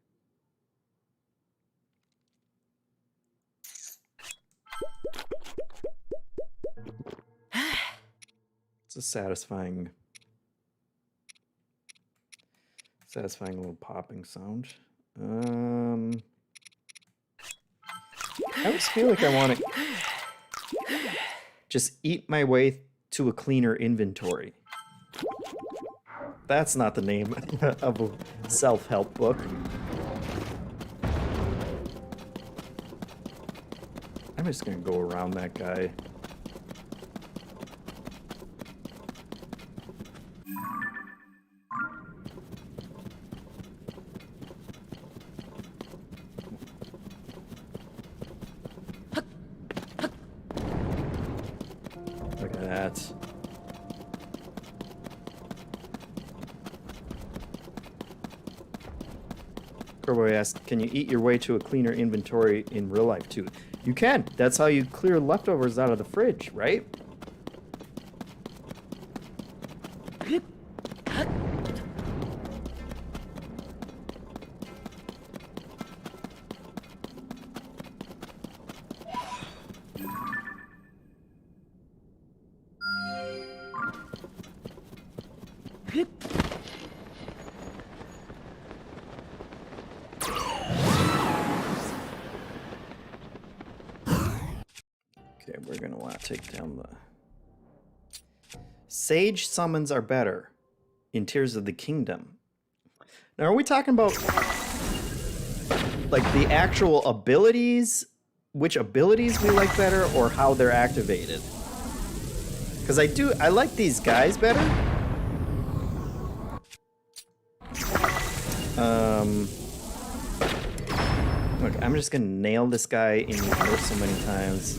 It's a satisfying little popping sound. I always feel like I want to just eat my way to a cleaner inventory. That's not the name of a self-help book. I'm just gonna go around that guy. Look at that. Corboy asked, can you eat your way to a cleaner inventory in real life too? You can. That's how you clear leftovers out of the fridge, right? Okay, we're gonna want to take down the... Sage summons are better in Tears of the Kingdom. Now, are we talking about like the actual abilities, which abilities we like better, or how they're activated? Because I like these guys better. Look, I'm just gonna nail this guy in the earth so many times.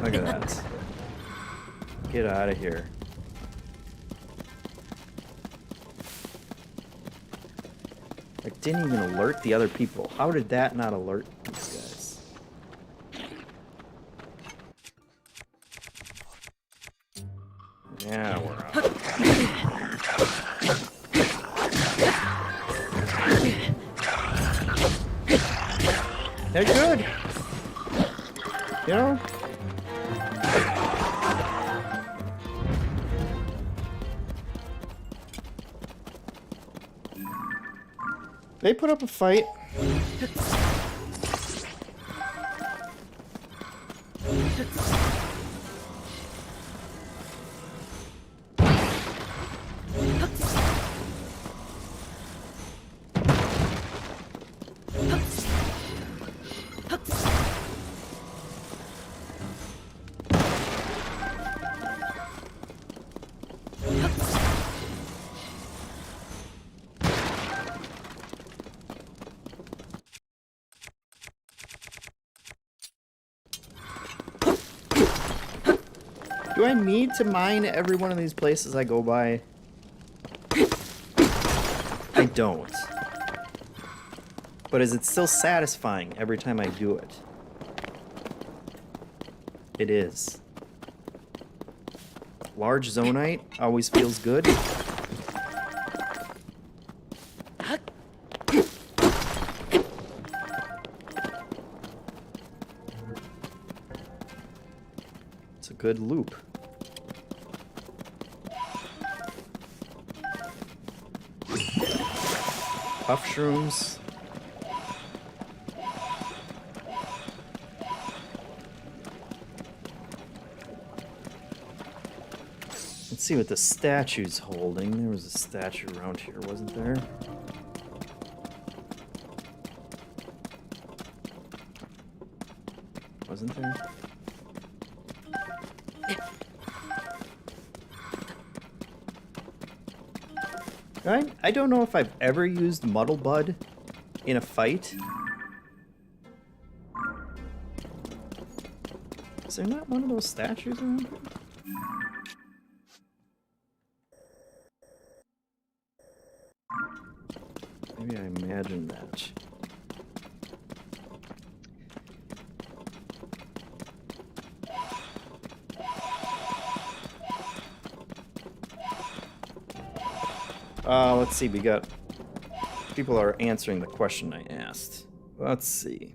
Look at that. Get out of here. Like, didn't even alert the other people. How did that not alert these guys? Yeah, we're out. They're good. You know? They put up a fight. Do I need to mine every one of these places I go by? I don't. But is it still satisfying every time I do it? It is. Large zonite always feels good. It's a good loop. Puff shrooms. Let's see what the statue's holding. There was a statue around here, wasn't there? Wasn't there? I don't know if I've ever used Muddle Bud in a fight. Is there not one of those statues around here? Maybe I imagined that. Let's see, we got... People are answering the question I asked. Let's see.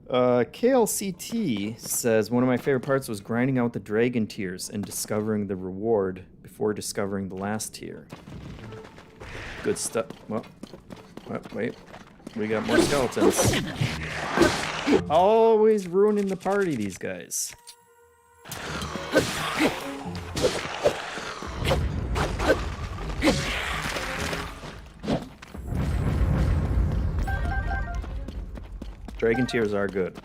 KLCT says, one of my favorite parts was grinding out the dragon tears and discovering the reward before discovering the last tier. Good stuff. Well, wait. We got more skeletons. Always ruining the party, these guys. Dragon tears are good.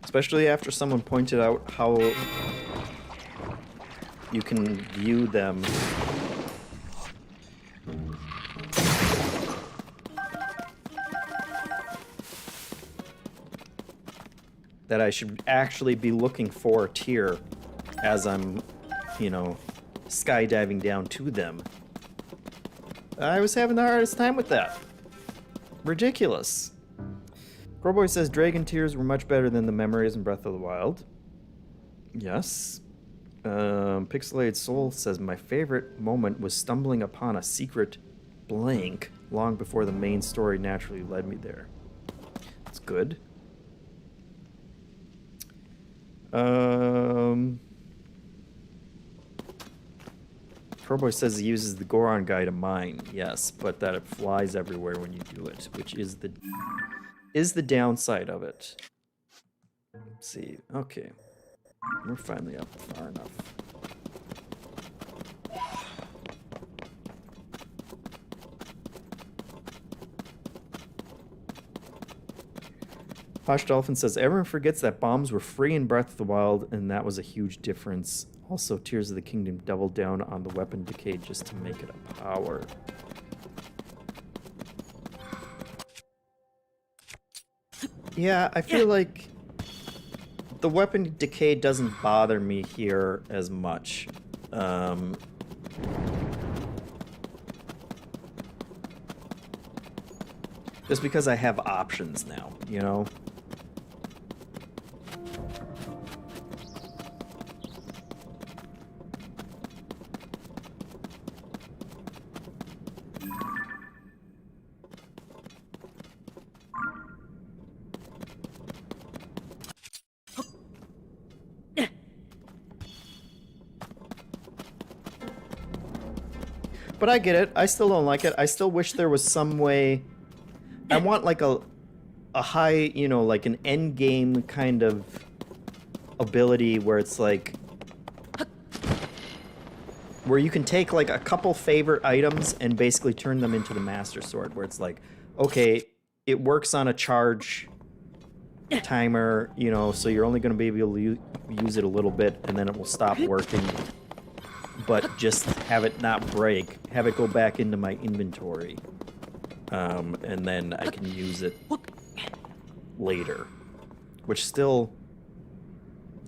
Especially after someone pointed out how you can view them. That I should actually be looking for a tear as I'm, you know, skydiving down to them. I was having the hardest time with that. Ridiculous. Crowboy says Dragon Tears were much better than the memories in Breath of the Wild. Yes. Pixelated Soul says my favorite moment was stumbling upon a secret blank long before the main story naturally led me there. That's good. Crowboy says he uses the Goron guy to mine. Yes, but that it flies everywhere when you do it, which is the downside of it. Let's see. Okay. We're finally up far enough. Posh Dolphin says, everyone forgets that bombs were free in Breath of the Wild, and that was a huge difference. Also, Tears of the Kingdom doubled down on the weapon decay just to make it a power. Yeah, I feel like the weapon decay doesn't bother me here as much. Just because I have options now, you know? But I get it. I still don't like it. I still wish there was some way. I want like a high, you know, like an end game kind of ability where it's like where you can take like a couple favorite items and basically turn them into the Master Sword, where it's like, okay, it works on a charge timer, you know, so you're only going to be able to use it a little bit and then it will stop working. But just have it not break, have it go back into my inventory, and then I can use it later. Which still,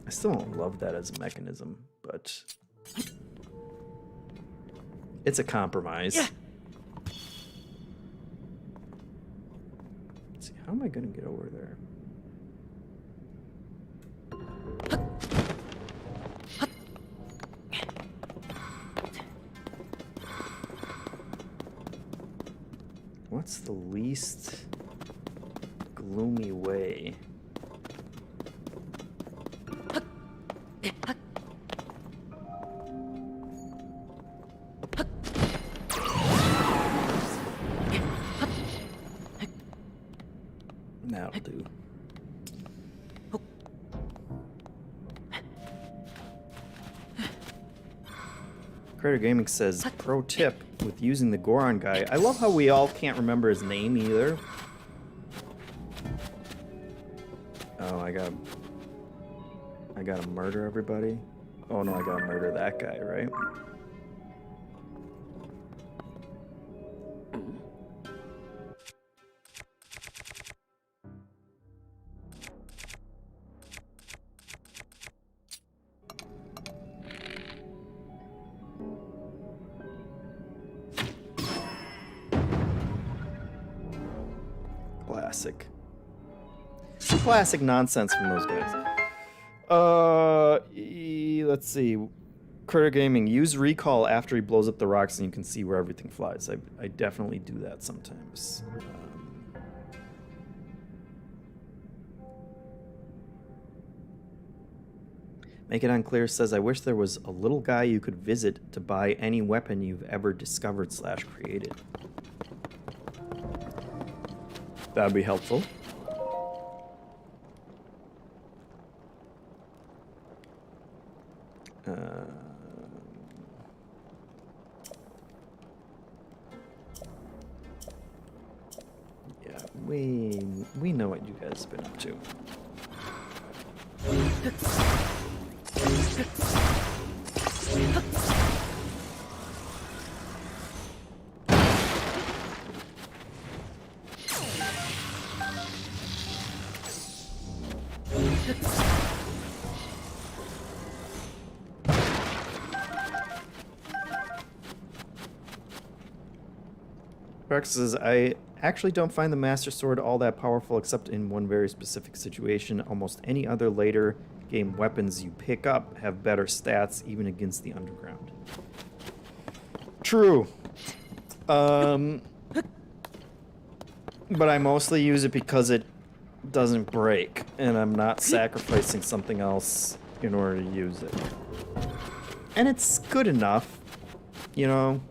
I still don't love that as a mechanism, but it's a compromise. Let's see, how am I gonna get over there? What's the least gloomy way? That'll do. Creator Gaming says, pro tip with using the Goron guy. I love how we all can't remember his name either. Oh, I gotta murder everybody? Oh no, I gotta murder that guy, right? Classic. Classic nonsense from those guys. Let's see. Critter Gaming, use recall after he blows up the rocks and you can see where everything flies. I definitely do that sometimes. Make It Unclear says, I wish there was a little guy you could visit to buy any weapon you've ever discovered / created. That'd be helpful. Yeah, we We know what you guys have been up to. Rex says, I actually don't find the Master Sword all that powerful except in one very specific situation. Almost any other later game weapons you pick up have better stats, even against the underground. True. But I mostly use it because it doesn't break, and I'm not sacrificing something else in order to use it. And it's good enough, you know,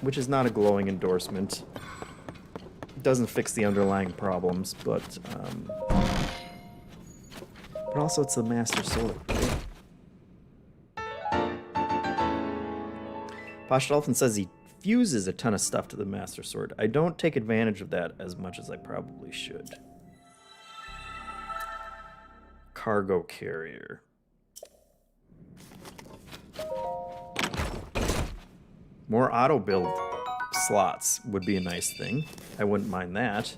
which is not a glowing endorsement. It doesn't fix the underlying problems, but also it's the Master Sword. Posh Dolphin says he fuses a ton of stuff to the Master Sword. I don't take advantage of that as much as I probably should. Cargo carrier. More auto build slots would be a nice thing. I wouldn't mind that.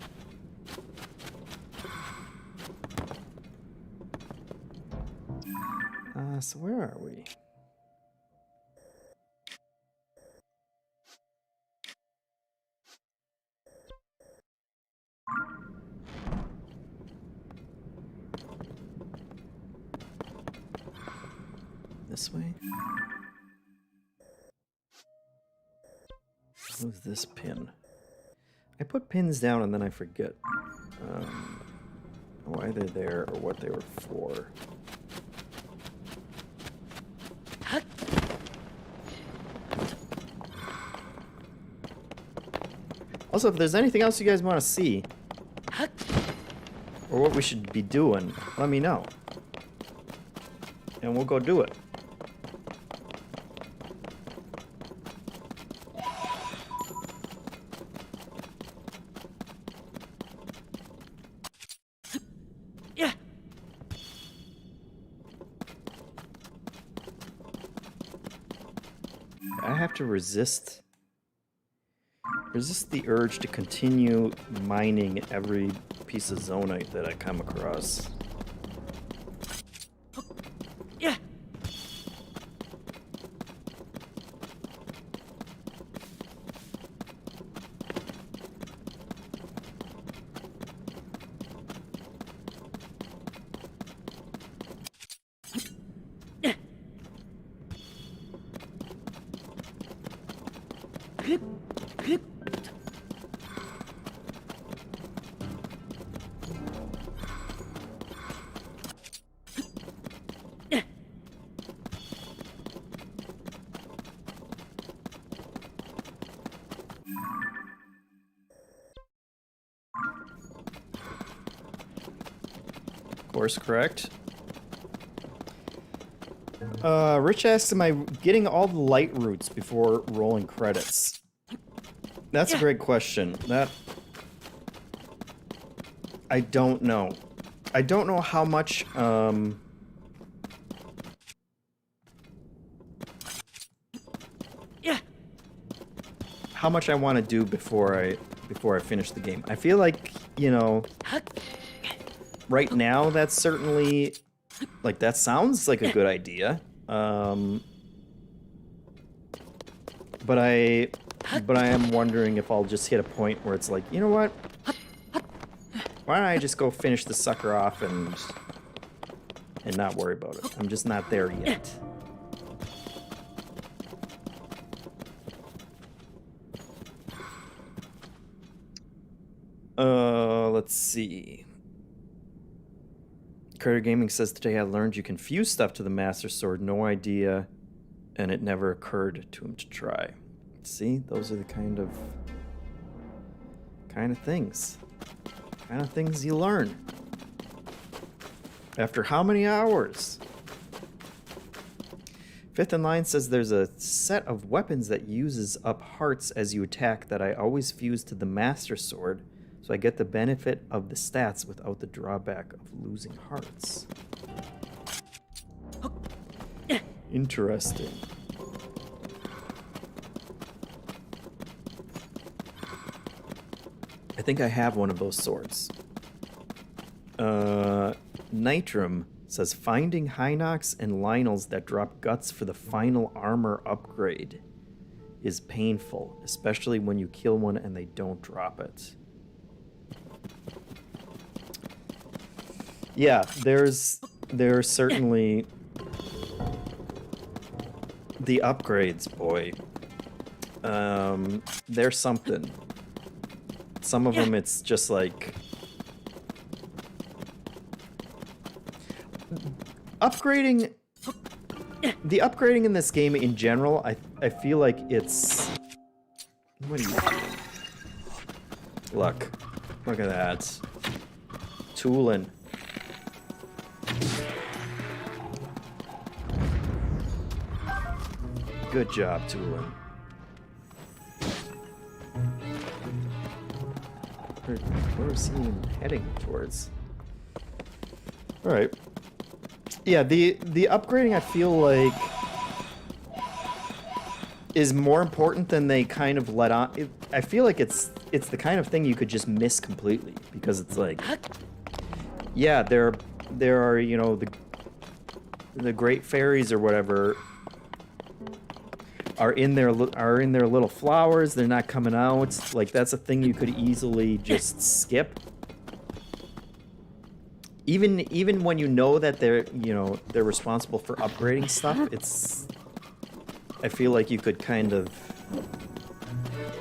So where are we? This way? What's this pin? I put pins down and then I forget why they're there or what they were for. Also, if there's anything else you guys want to see, or what we should be doing, let me know. And we'll go do it. I have to resist the urge to continue mining every piece of zonite that I come across. Course correct. Rich asks, am I getting all the light routes before rolling credits? That's a great question. I don't know. I don't know how much, how much I want to do before I finish the game. I feel like, you know, right now that's certainly, like, that sounds like a good idea. But I am wondering if I'll just hit a point where it's like, you know what? Why don't I just go finish the sucker off and not worry about it? I'm just not there yet. Let's see. Carter Gaming says today I learned you can fuse stuff to the Master Sword. No idea, and it never occurred to him to try. See, those are the kind of things you learn. After how many hours? Fifth in Line says there's a set of weapons that uses up hearts as you attack that I always fuse to the Master Sword, so I get the benefit of the stats without the drawback of losing hearts. Interesting. I think I have one of those swords. Nitram says, finding Hinox and Lionels that drop guts for the final armor upgrade is painful, especially when you kill one and they don't drop it. Yeah, there's certainly the upgrades, boy. There's something. Some of them, it's just like upgrading. The upgrading in this game in general, I feel like it's. What are you doing? Look at that. Tooling. Good job, Tooling. Where is he even heading towards? Alright. Yeah, the upgrading I feel like is more important than they kind of let on. I feel like it's the kind of thing you could just miss completely, because it's like, yeah, there are, you know, the great fairies or whatever are in their little flowers. They're not coming out. Like, that's a thing you could easily just skip. Even when you know that they're responsible for upgrading stuff, I feel like you could kind of.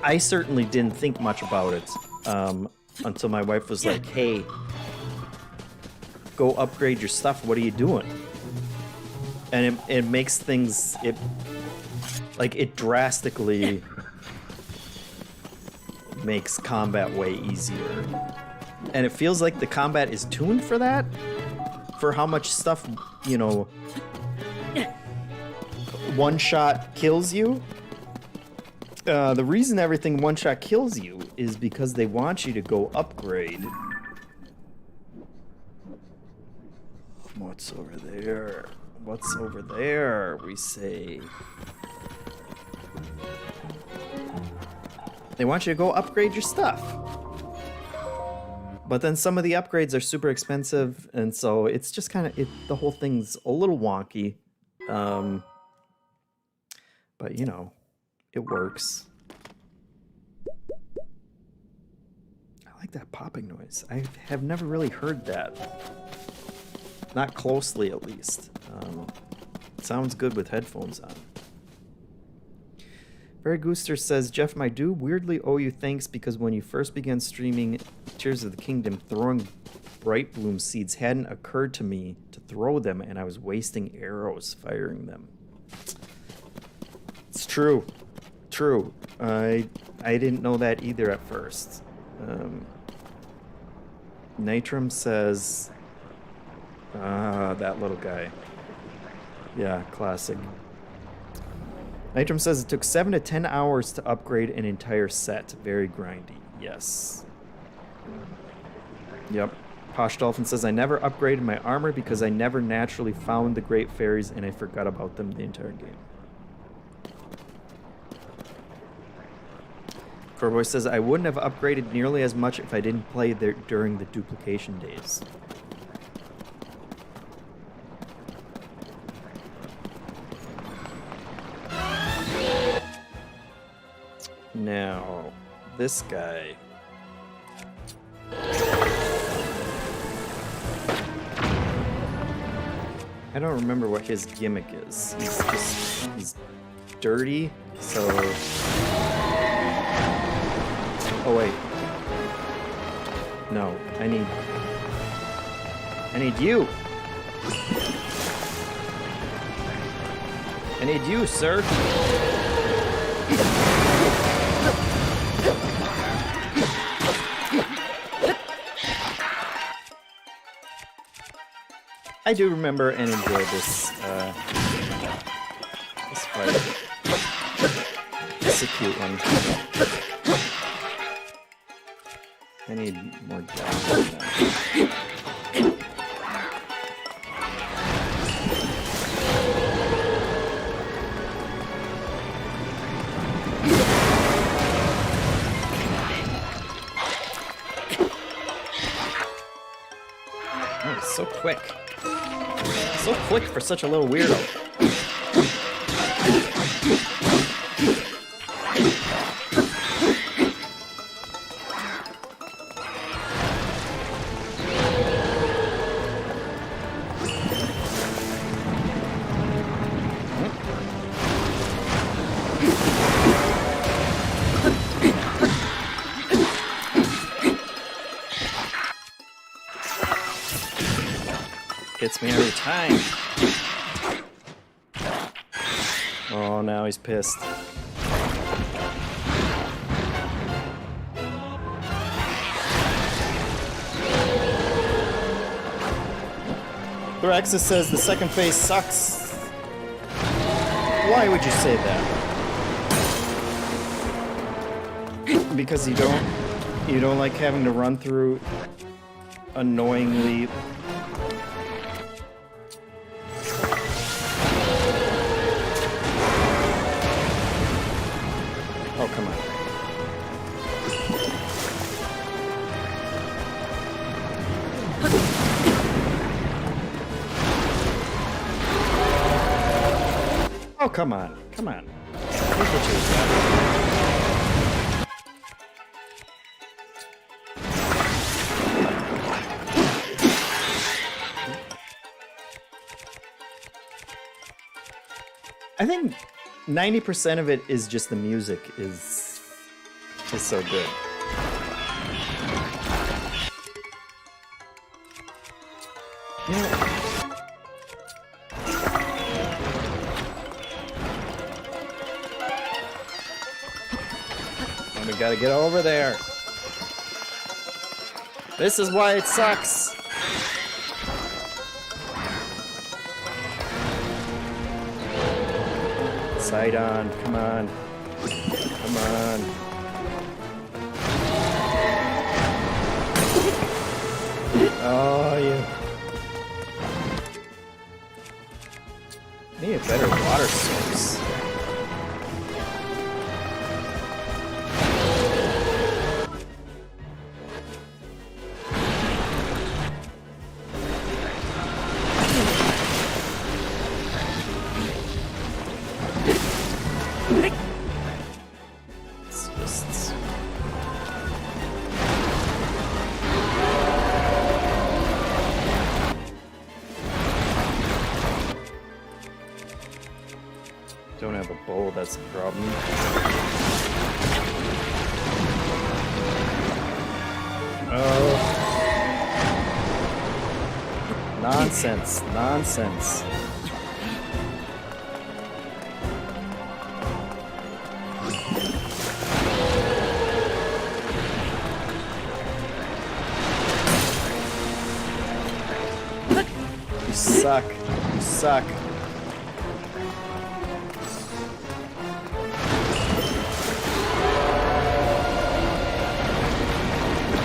I certainly didn't think much about it until my wife was like, "Hey, go upgrade your stuff. What are you doing?" And it makes things it drastically makes combat way easier. And it feels like the combat is tuned for that, for how much stuff, you know, one shot kills you. The reason everything one shot kills you is because they want you to go upgrade. What's over there? What's over there, we say? They want you to go upgrade your stuff. But then some of the upgrades are super expensive, and so it's just kind of, the whole thing's a little wonky. But, you know, it works. I like that popping noise. I have never really heard that. Not closely, at least. It sounds good with headphones on. Barry Gooster says, Jeff, I do weirdly owe you thanks, because when you first began streaming Tears of the Kingdom, throwing Bright Bloom seeds hadn't occurred to me to throw them, and I was wasting arrows firing them. It's true. True. I didn't know that either at first. Nitram says, that little guy. Yeah, classic. Nitram says it took 7 to 10 hours to upgrade an entire set. Very grindy. Yes. Yep. Posh Dolphin says, I never upgraded my armor because I never naturally found the great fairies and I forgot about them the entire game. Corboy says, I wouldn't have upgraded nearly as much if I didn't play there during the duplication days. Now, this guy. I don't remember what his gimmick is. He's dirty, so. Oh wait. No, I need you. I need you, sir. I do remember and enjoy this fight. It's a cute one. I need more damage now. Oh, it's so quick. So quick for such a little weirdo. Hits me every time. Oh, now he's pissed. Thraxis says the second phase sucks. Why would you say that? Because you don't like having to run through annoyingly. Oh, come on. Oh, come on. Come on. Here's what you got. I think 90% of it is just the music is so good. Yeah. And we gotta get over there. This is why it sucks. Sight on, come on. Come on. Oh, yeah. I need a better water source. Don't have a bowl, that's the problem. Oh. Nonsense, nonsense. You suck. You suck.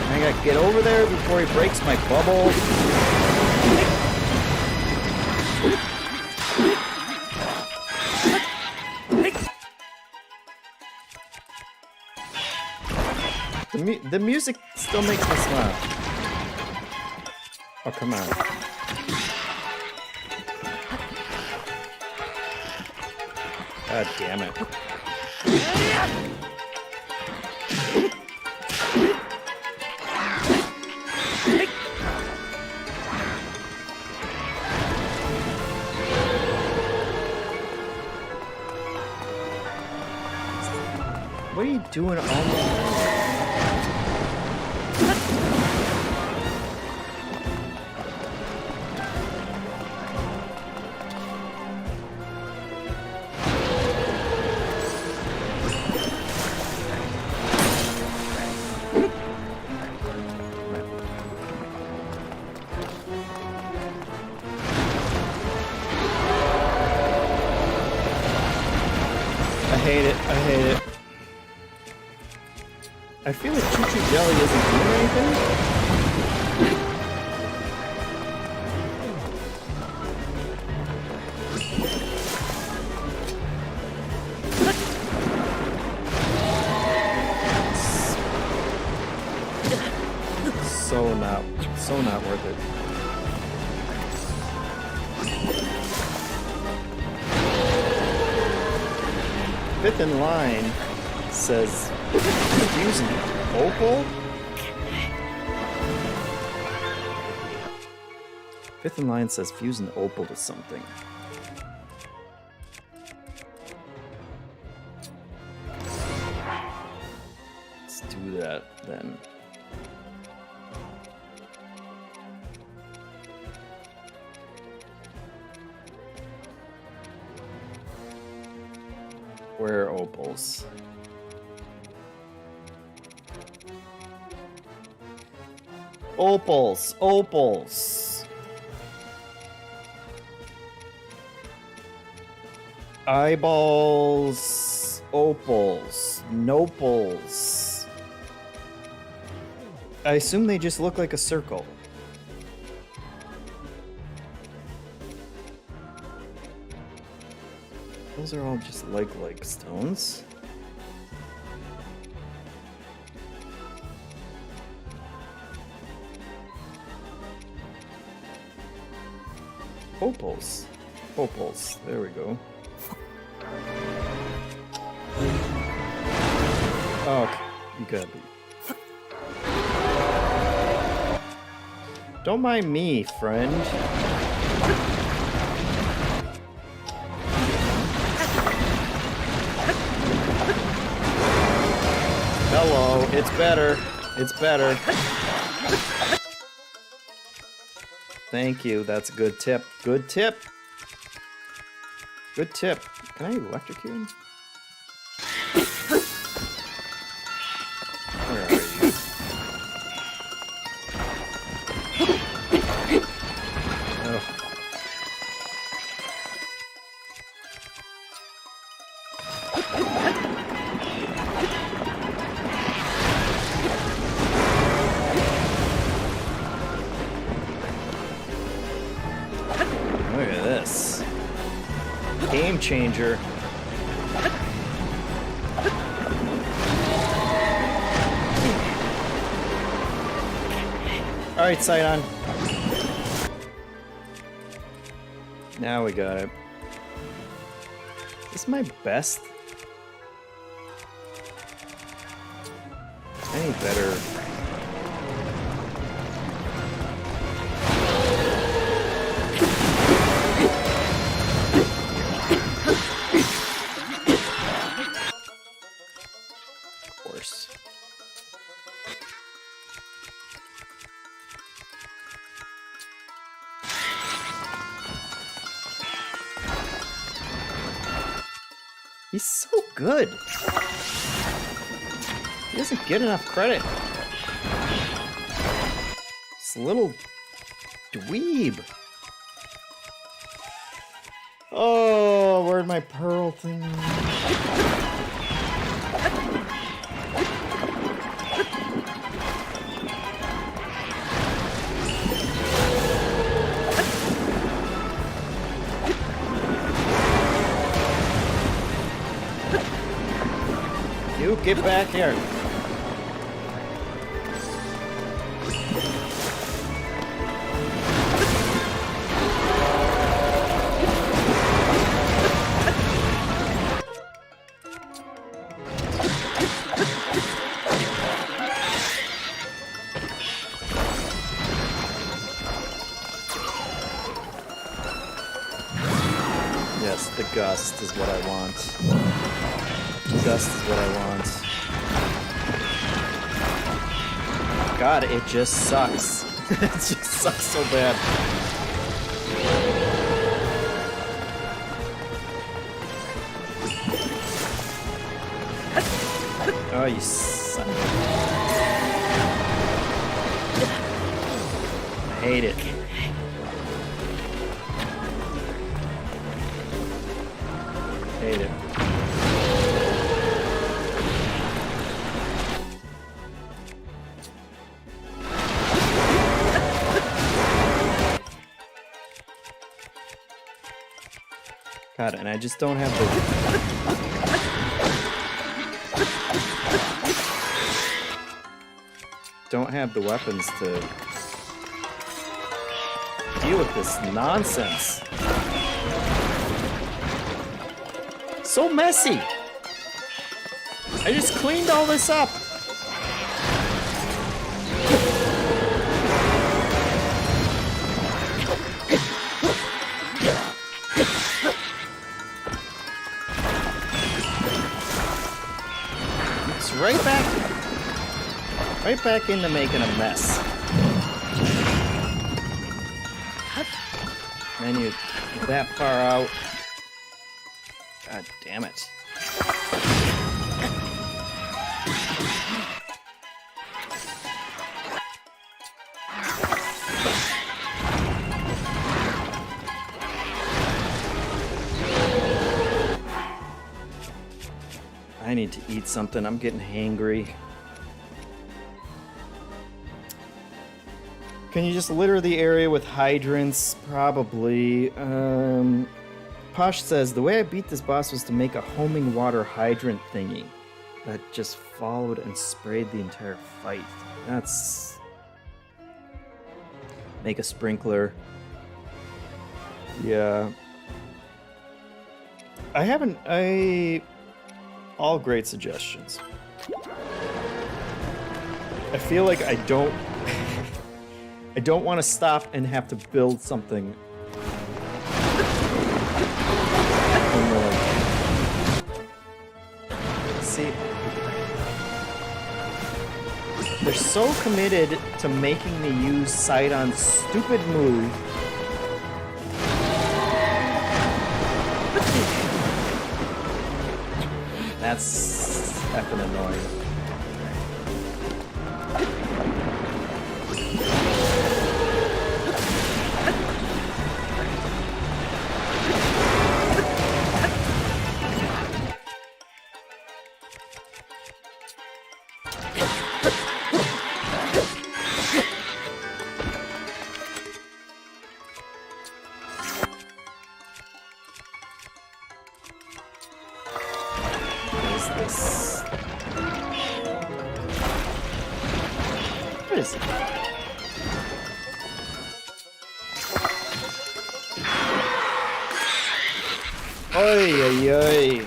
I gotta get over there before he breaks my bubble. The music still makes me smile. Oh, come on. God damn it. What are you doing all the time? I hate it. I hate it. I feel like Choo Choo Jelly isn't doing anything. So not worth it. Fifth in line says using opal. Fifth in line says fuse an opal to something. Let's do that then. Where are opals? Opals, opals. Eyeballs, opals, nopals. I assume they just look like a circle. Those are all just like stones. Opals. Opals. There we go. Oh, okay. You gotta be. Don't mind me, friend. Hello, it's better. It's better. Thank you, that's a good tip. Good tip. Good tip. Can I electrocute him? Where are you? Oh. Look at this. Game changer. Alright, Sidon. Now we got it. Is this my best? Any better? Of course. He's so good. He doesn't get enough credit. This little dweeb. Oh, where'd my pearl thing? You get back here. Yes, the gust is what I want. Gust is what I want. God, it just sucks. It just sucks so bad. Oh, you son of a... I hate it. Hate it. God, and I just don't have the... don't have the weapons to deal with this nonsense. So messy. I just cleaned all this up. It's right back into making a mess. And then you get that far out. God damn it. I need to eat something. I'm getting hangry. Can you just litter the area with hydrants? Probably. Posh says, the way I beat this boss was to make a homing water hydrant thingy that just followed and sprayed the entire fight. That's... Make a sprinkler. Yeah. All great suggestions. I feel like I don't want to stop and have to build something. See, they're so committed to making me use Sidon's stupid move. That's effing annoying. What is it? Oy, oy, oy.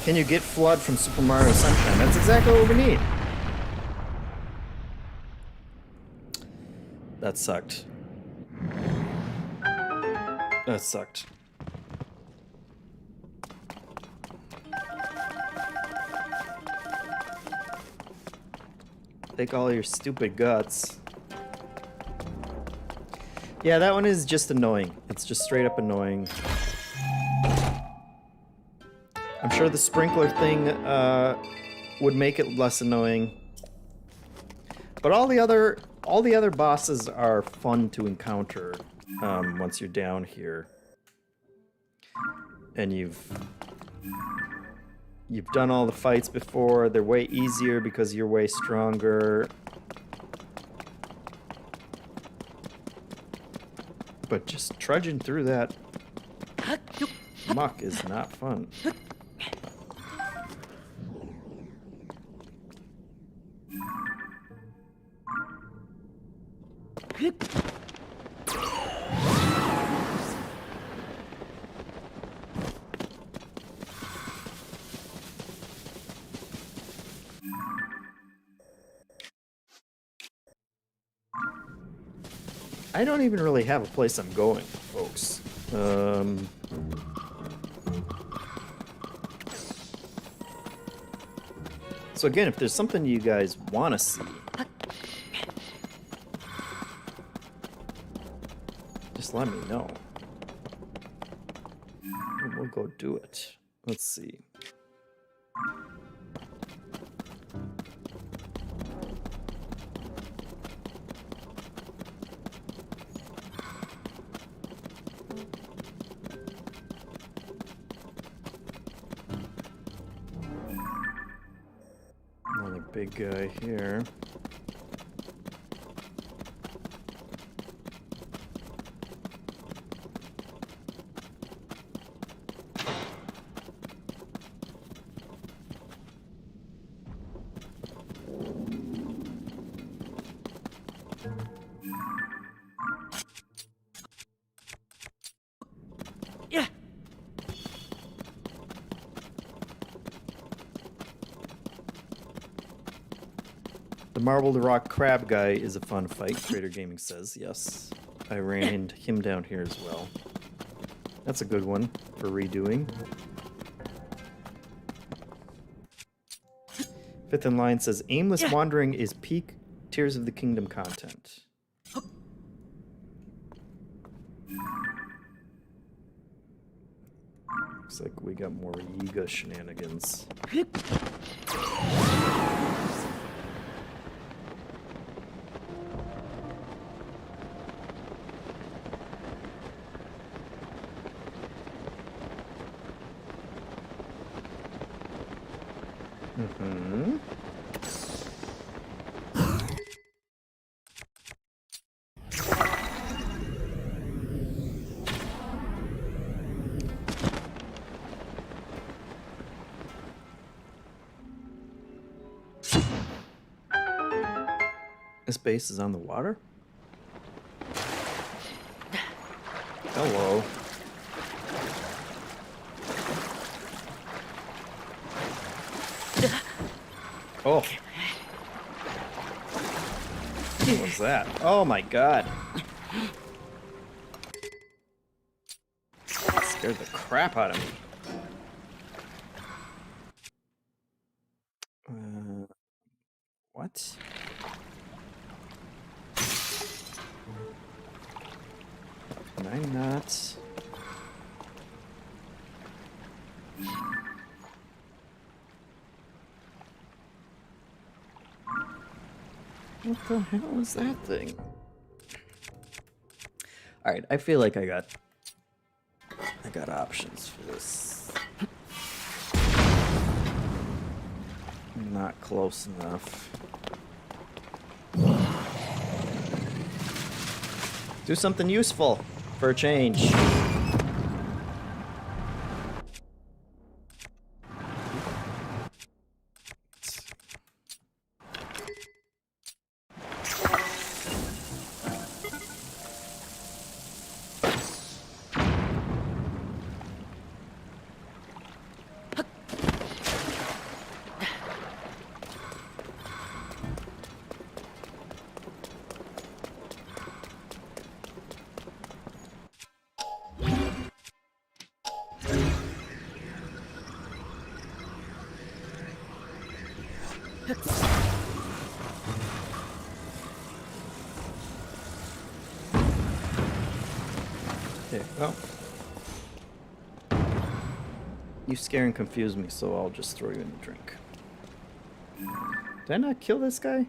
Can you get Flood from Super Mario Sunshine? That's exactly what we need. That sucked. That sucked. Take all your stupid guts. Yeah, that one is just annoying. It's just straight up annoying. I'm sure the sprinkler thing would make it less annoying. But all the other bosses are fun to encounter once you're down here. And you've done all the fights before. They're way easier because you're way stronger. But just trudging through that muck is not fun. I don't even really have a place I'm going, folks. So again, if there's something you guys want to see, just let me know. And we'll go do it. Let's see. Another big guy here. The Marbled Rock Crab guy is a fun fight, Crater Gaming says. Yes, I ran him down here as well. That's a good one for redoing. Fifth in Line says, aimless wandering is peak Tears of the Kingdom content. Looks like we got more Yiga shenanigans. Mm-hmm. This base is on the water? Hello. Oh. What was that? Oh my god. That scared the crap out of me. What? Can I not? What the hell is that thing? Alright, I feel like I got options for this. Not close enough. Do something useful for a change. Okay, well. You scare and confuse me, so I'll just throw you in the drink. Did I not kill this guy?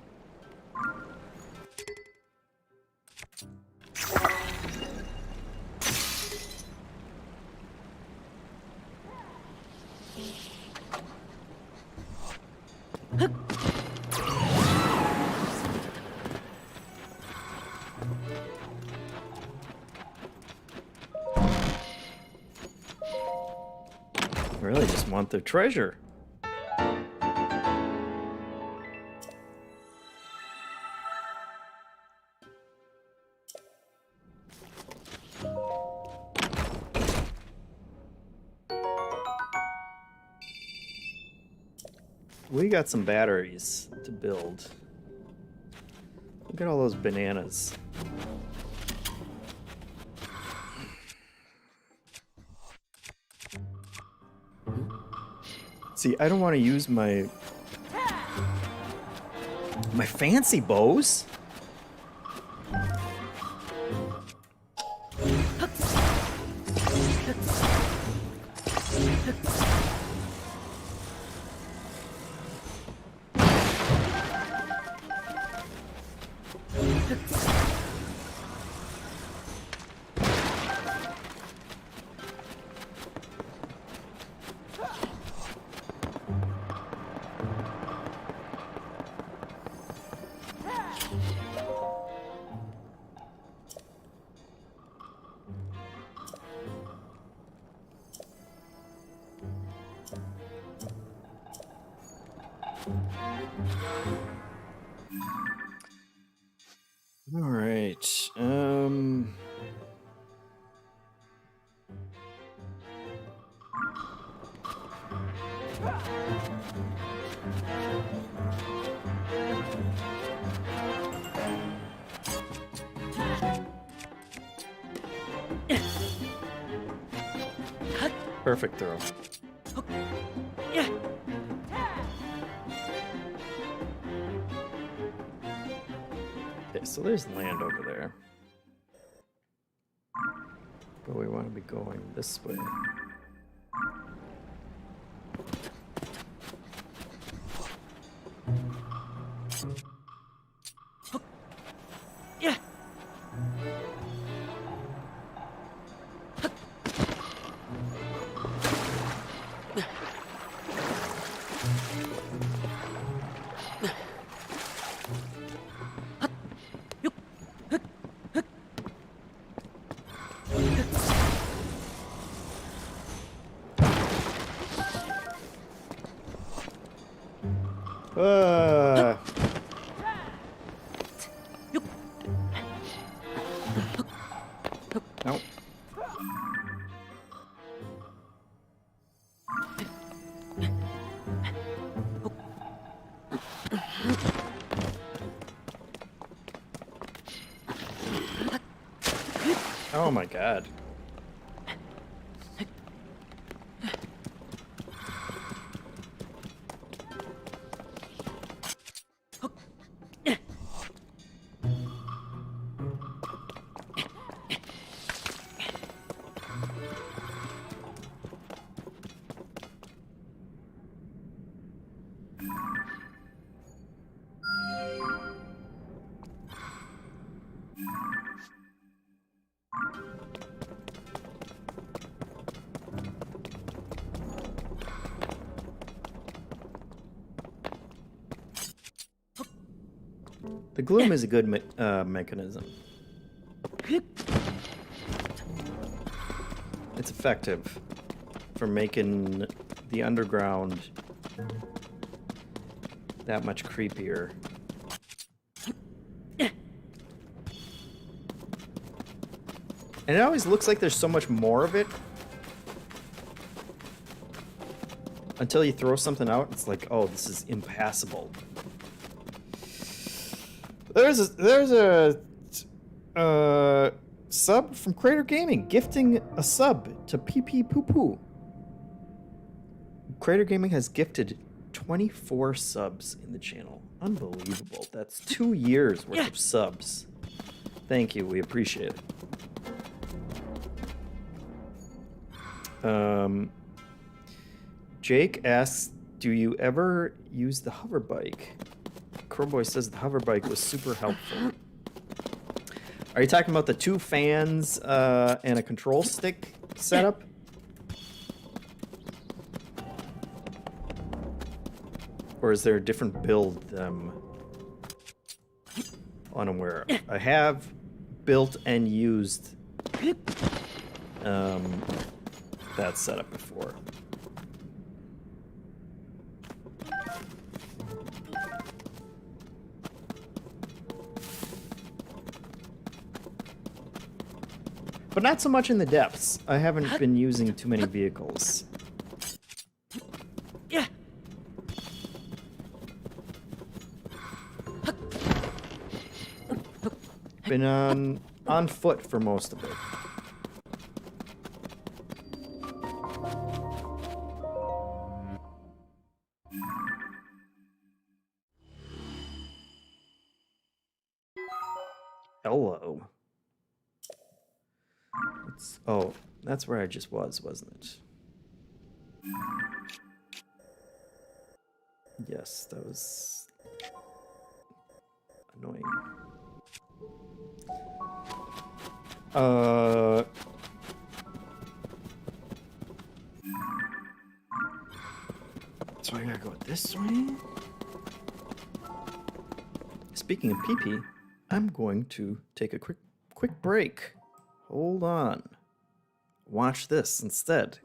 I really just want the treasure. We got some batteries to build. Look at all those bananas. See, I don't want to use my fancy bows. All right. Perfect throw. Okay, so there's land over there. But we want to be going this way. Nope. Oh my god. The gloom is a good mechanism. It's effective for making the underground that much creepier. And it always looks like there's so much more of it. Until you throw something out, it's like, oh, this is impassable. There's a sub from Crater Gaming gifting a sub to PP Poo Poo. Crater Gaming has gifted 24 subs in the channel. Unbelievable. That's 2 years worth of subs. Thank you. We appreciate it. Jake asks, do you ever use the hover bike? Crowboy says the hover bike was super helpful. Are you talking about the 2 fans and a control stick setup? Or is there a different build I'm unaware of? I have built and used that setup before. But not so much in the depths. I haven't been using too many vehicles. Been on foot for most of it. Hello. Oh, that's where I just was, wasn't it? Yes, that was annoying. So I gotta go this way? Speaking of PP, I'm going to take a quick break. Hold on. Watch this instead.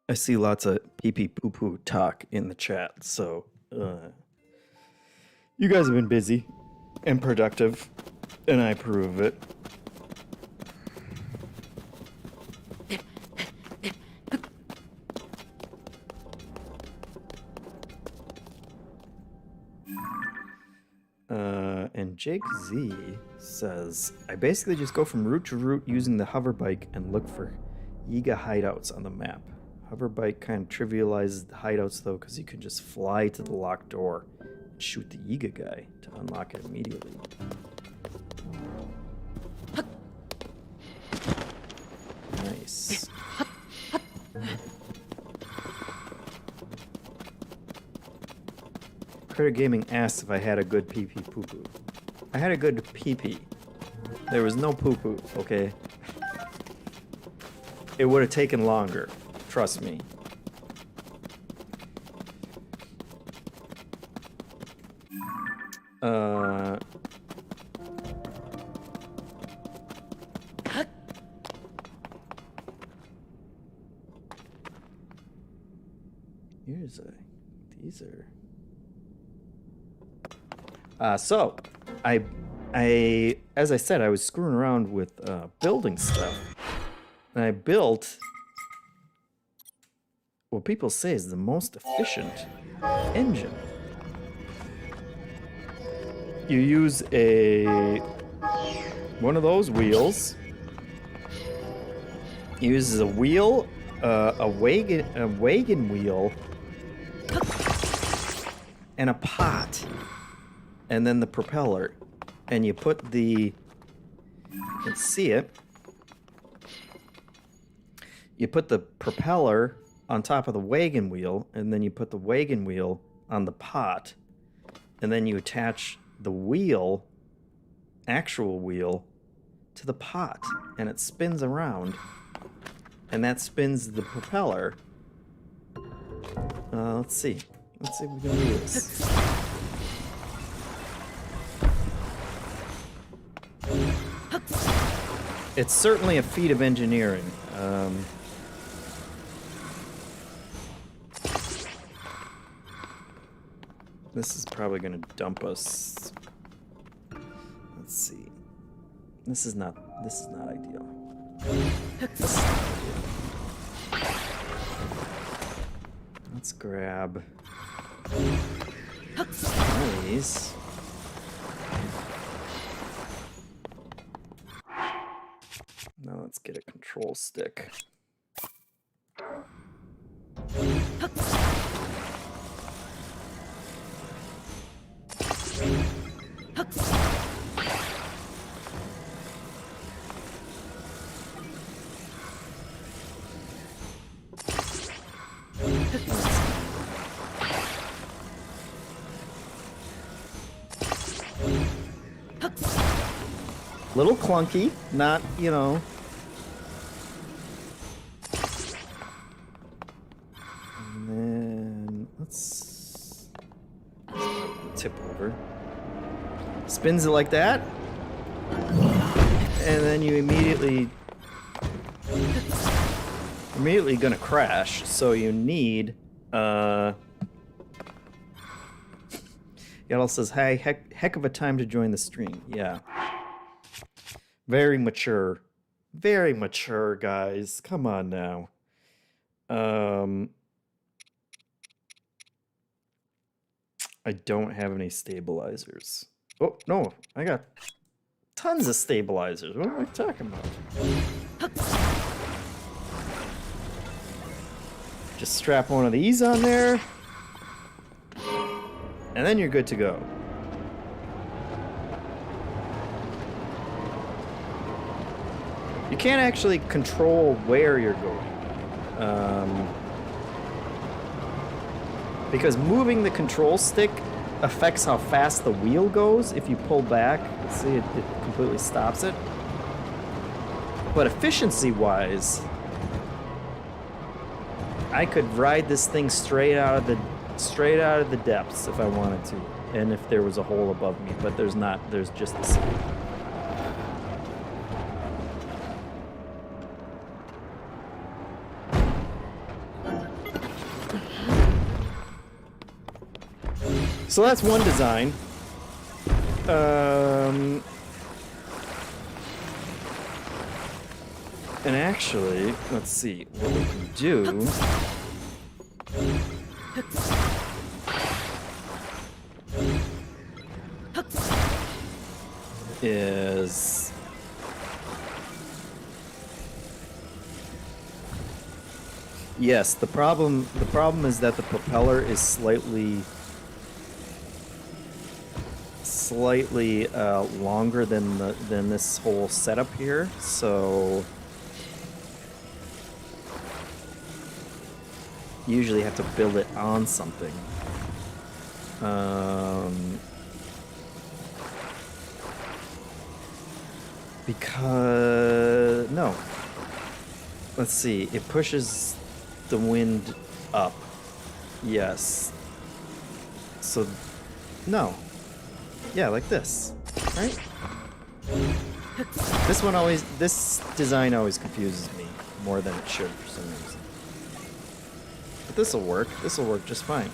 I see lots of pee-pee poo-poo talk in the chat, so you guys have been busy and productive, and I approve of it. And Jake Z says, I basically just go from route to route using the hover bike and look for Yiga hideouts on the map. Hover bike kind of trivializes the hideouts though, because you can just fly to the locked door and shoot the Yiga guy to unlock it immediately. Nice. Critter Gaming asked if I had a good pee-pee poo-poo. I had a good pee-pee. There was no poo-poo, okay? It would have taken longer. Trust me. Here's these are... So, I, as I said, I was screwing around with building stuff. And I built what people say is the most efficient engine. You use one of those wheels. It uses a wheel, a wagon wheel, and a pot, and then the propeller. And you put the, let's see it. You put the propeller on top of the wagon wheel, and then you put the wagon wheel on the pot, and then you attach the wheel, actual wheel, to the pot, and it spins around, and that spins the propeller. Let's see if we can do this. It's certainly a feat of engineering. This is probably going to dump us. Let's see. This is not ideal. Let's grab these. Now let's get a control stick. Little clunky, not, you know. And then let's tip over. Spins it like that. And then you immediately gonna crash, so you need Yaddle says, hey, heck of a time to join the stream. Yeah. Very mature, guys. Come on now. I don't have any stabilizers. Oh, no, I got tons of stabilizers. What am I talking about? Just strap one of these on there, and then you're good to go. You can't actually control where you're going. Because moving the control stick affects how fast the wheel goes. If you pull back, see, it completely stops it. But efficiency-wise, I could ride this thing straight out of the depths if I wanted to, and if there was a hole above me. But there's not. There's just the sea. So that's one design. And actually, let's see what we can do. Is yes, the problem is that the propeller is slightly longer than this whole setup here, so you usually have to build it on something. Because no. Let's see. It pushes the wind up. Yes. So no. Yeah, like this. Right? This design always confuses me more than it should for some reason. But this'll work. This'll work just fine.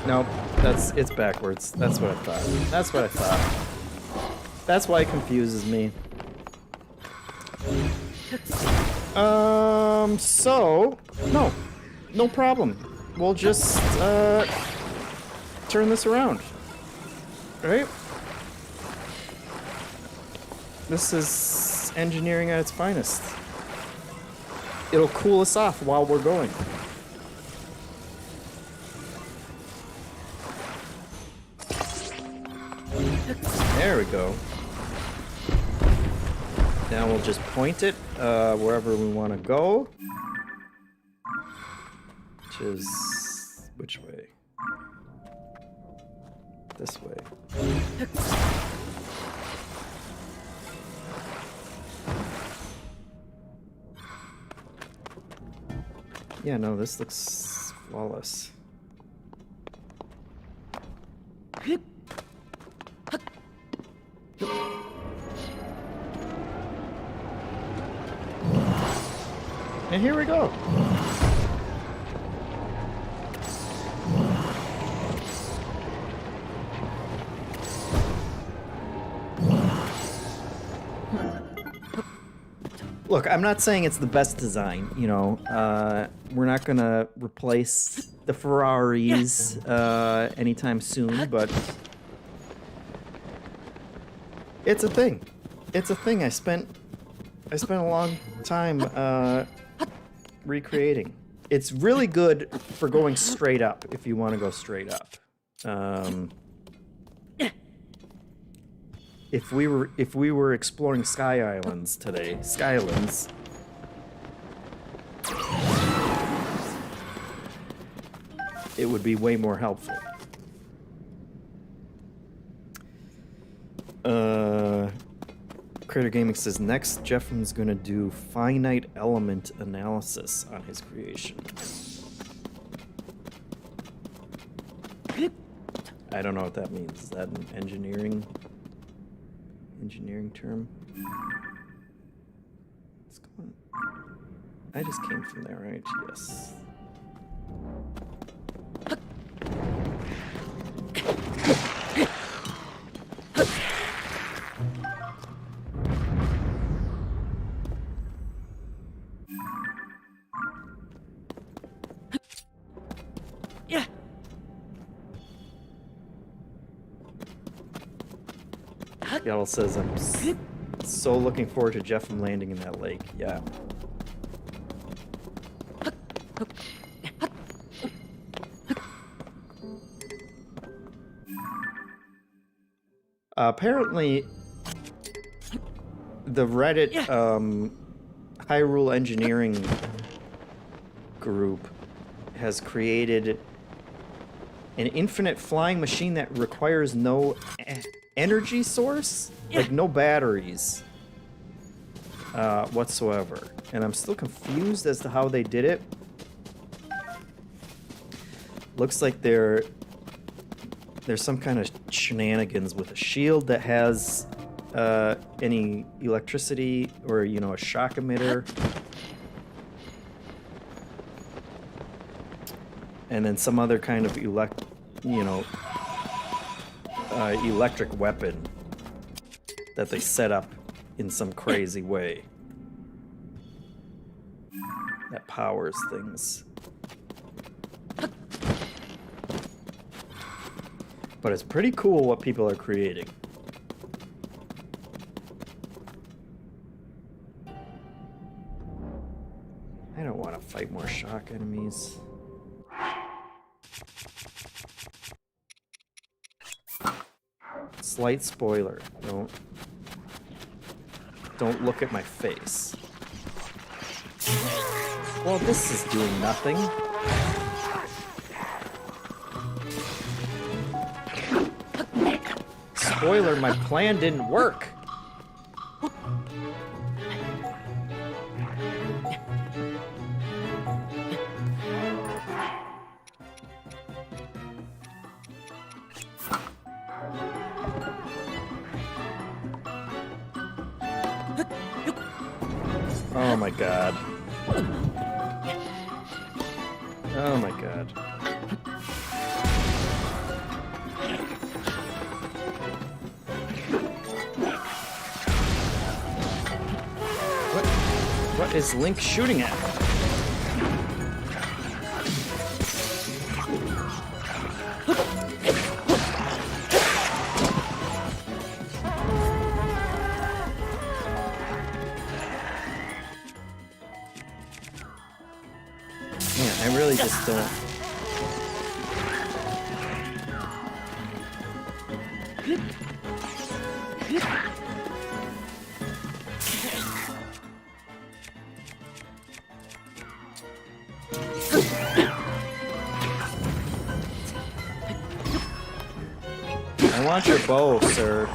Nope, it's backwards. That's what I thought. That's what I thought. That's why it confuses me. So no problem. We'll just turn this around. Right? This is engineering at its finest. It'll cool us off while we're going. There we go. Now we'll just point it wherever we want to go. Which way? This way. Yeah, no, this looks flawless. And here we go. Look, I'm not saying it's the best design, you know. We're not gonna replace the Ferraris anytime soon, but it's a thing. It's a thing. I spent a long time recreating. It's really good for going straight up if you want to go straight up. If we were exploring Sky Islands today, Skylands, it would be way more helpful. Creator Gaming says next JeffM's gonna do finite element analysis on his creation. I don't know what that means. Is that an engineering term? What's going on? I just came from there, right? Yes. Yaddle says, I'm so looking forward to JeffM landing in that lake. Yeah. Apparently, the Reddit Hyrule Engineering group has created An infinite flying machine that requires no energy source? Like, no batteries whatsoever. And I'm still confused as to how they did it. Looks like there's some kind of shenanigans with a shield that has any electricity or, you know, a shock emitter. And then some other kind of electric weapon that they set up in some crazy way that powers things. But it's pretty cool what people are creating. I don't want to fight more shock enemies. Slight spoiler. Don't look at my face. Well, this is doing nothing. Spoiler, my plan didn't work. Oh my god. Oh my god. What is Link shooting at? Man, I really just don't... I want your bow, sir.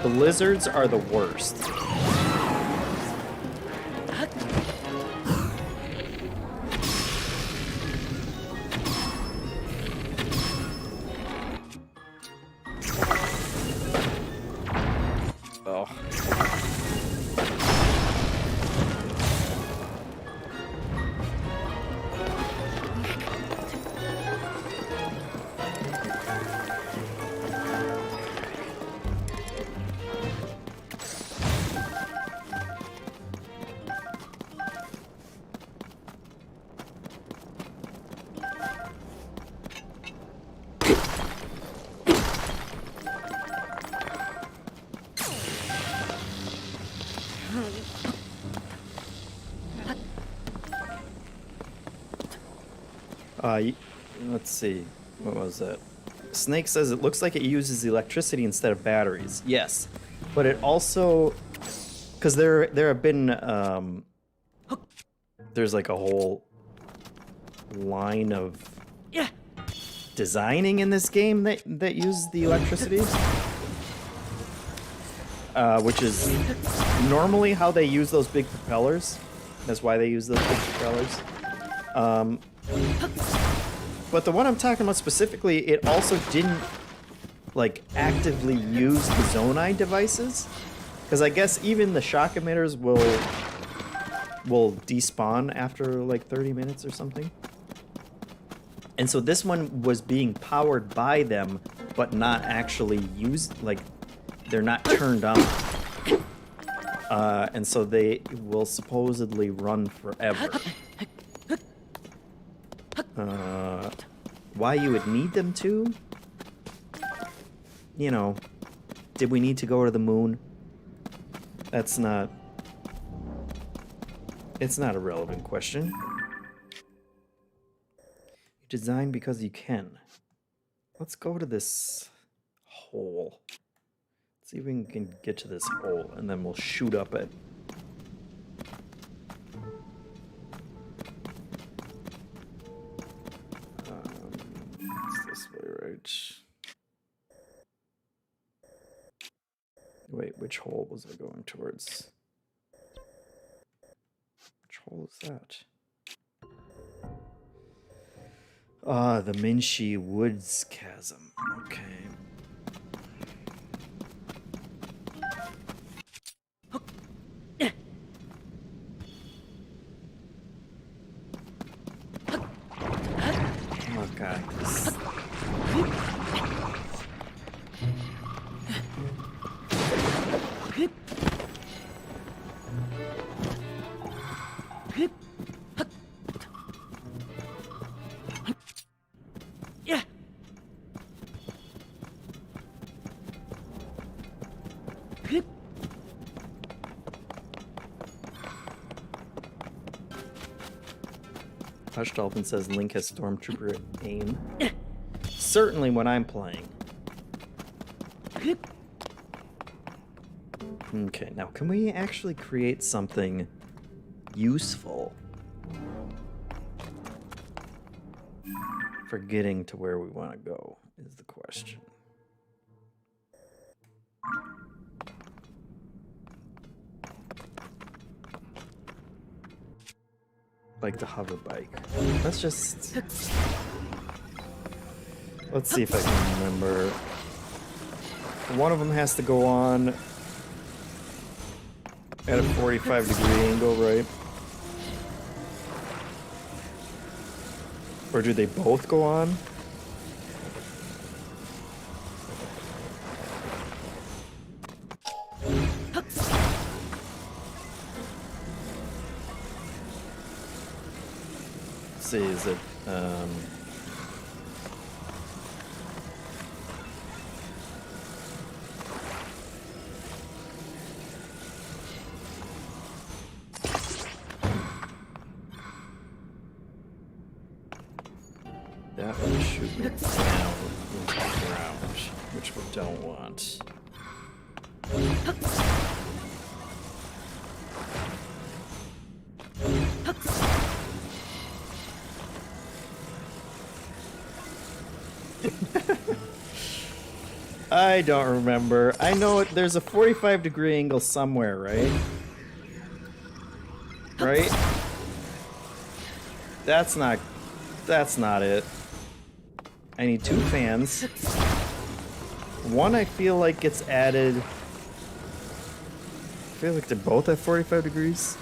The lizards are the worst. Oh. Let's see. What was that? Snake says it looks like it uses electricity instead of batteries. Yes, but it also, because there have been there's like a whole line of designing in this game that uses the electricity, which is normally how they use those big propellers. That's why they use those big propellers. But the one I'm talking about specifically, it also didn't, like, actively use the Zonai devices. Because I guess even the shock emitters will despawn after, like, 30 minutes or something. And so this one was being powered by them, but not actually used, like, they're not turned on. And so they will supposedly run forever. Why you would need them to? You know, did we need to go to the moon? That's not... It's not a relevant question. You design because you can. Let's go to this hole. See if we can get to this hole, and then we'll shoot up it. It's this way, right? Wait, which hole was I going towards? Which hole is that? Ah, the Minshi Woods Chasm. Okay. Oh god. Hush Dolphin says Link has Stormtrooper aim. Certainly when I'm playing. Okay, now can we actually create something useful for getting to where we want to go is the question. Like the hover bike. Let's see if I can remember. One of them has to go on at a 45-degree angle, right? Or do they both go on? See, is it that would shoot me down into the ground, which we don't want. I don't remember. I know there's a 45-degree angle somewhere, right? Right? That's not it. I need 2 fans. One I feel like gets added. I feel like they're both at 45 degrees.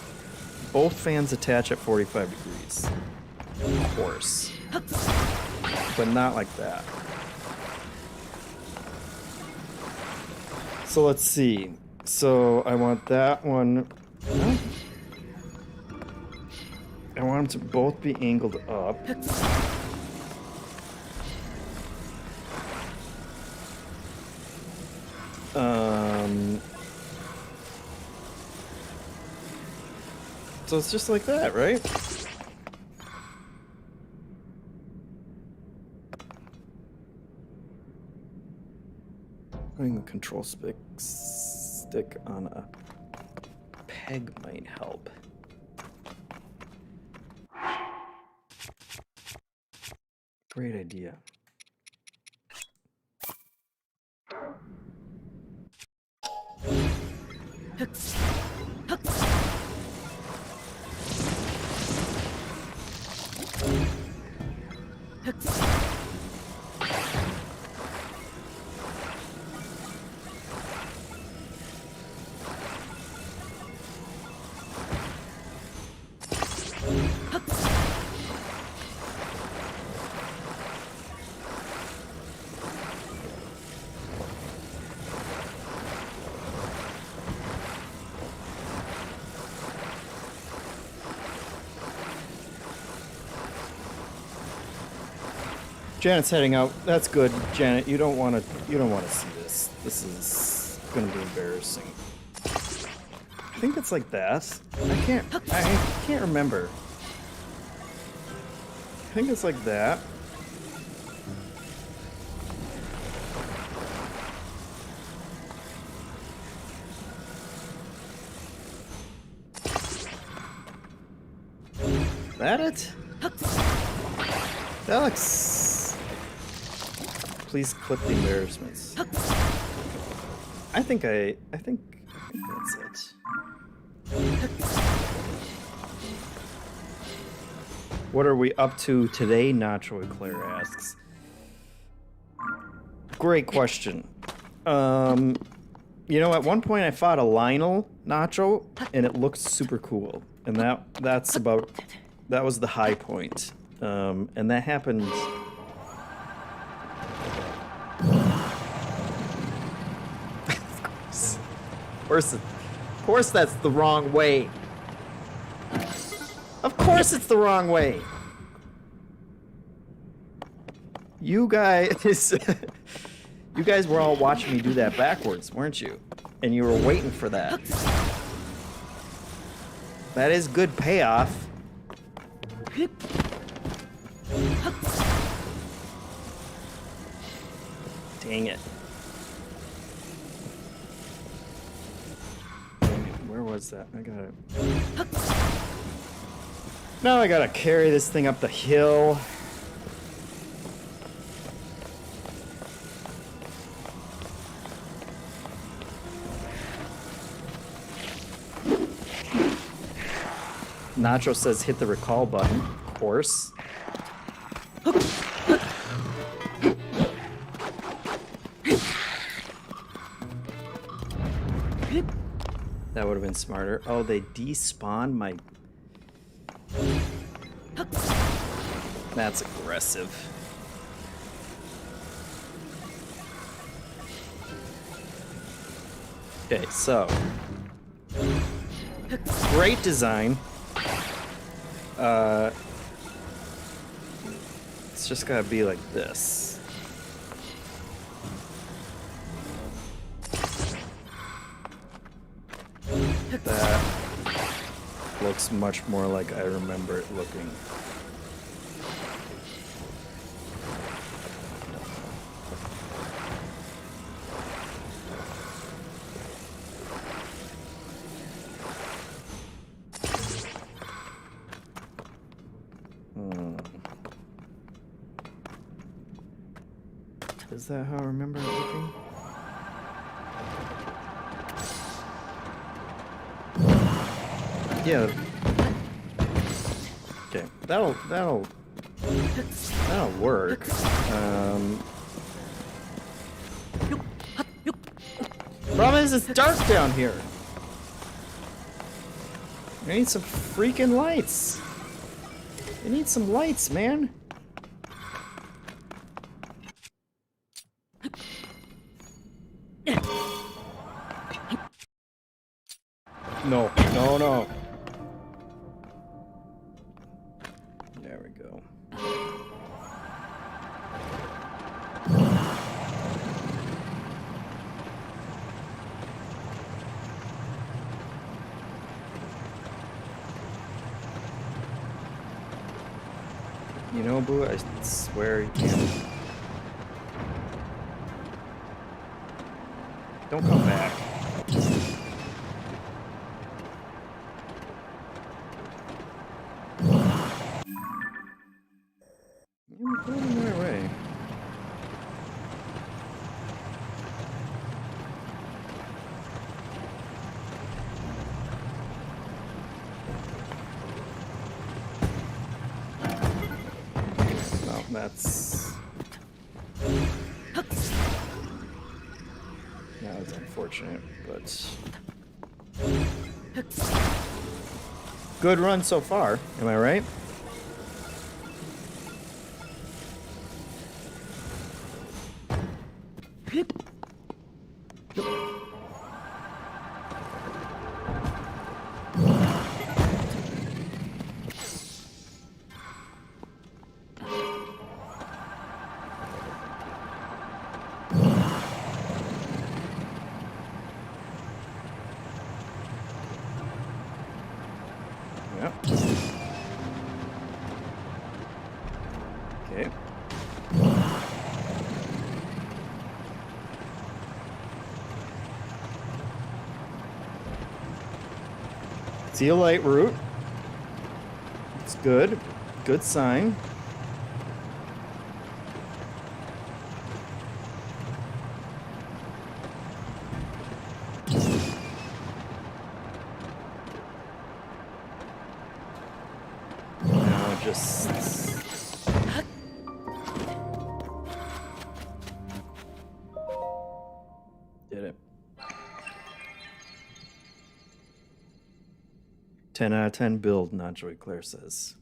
Both fans attach at 45 degrees. Of course. But not like that. So let's see. So I want that one. I want them to both be angled up. So it's just like that, right? Putting a control stick on a peg might help. Great idea. Janet's heading out. That's good, Janet. You don't want to see this. This is going to be embarrassing. I think it's like that. I can't remember. I think it's like that. That it? That looks... Please clip the embarrassments. I think that's it. What are we up to today? Nacho Eclair asks. Great question. You know, at one point I fought a Lionel Nacho, and it looked super cool. And that was the high point. And that happened... Of course that's the wrong way. Of course it's the wrong way. You guys... you guys were all watching me do that backwards, weren't you? And you were waiting for that. That is good payoff. Dang it. Where was that? I gotta... Now I gotta carry this thing up the hill. Nacho says hit the recall button, of course. That would have been smarter. Oh, they despawned my... That's aggressive. Okay, so... Great design. It's just gotta be like this. That looks much more like I remember it looking. Is that how I remember it looking? Yeah. Okay, that'll work. Problem is, it's dark down here. I need some freaking lights. I need some lights, man. No, no, no. There we go. You know, Boo, I swear you can't. Don't come back. You're going my way. No, that's... That was unfortunate, but... Good run so far, am I right? See a light route. It's good. Good sign. Now just... Did it. 10 out of 10 build, not Joy Claire says.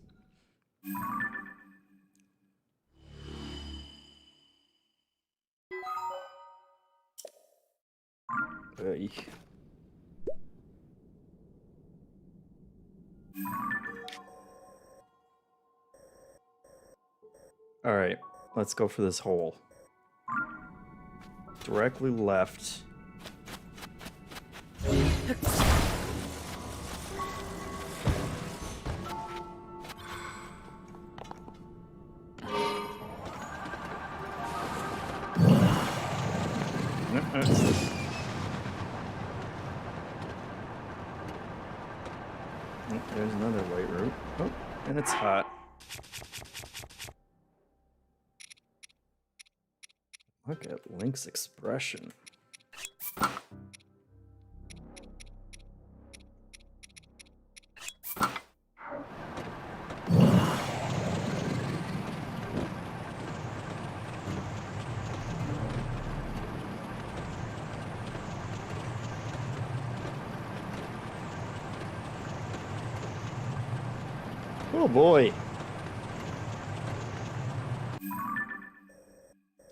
Alright, let's go for this hole. Directly left. There's another white route. Oh, and it's hot. Look at Link's expression. Oh boy.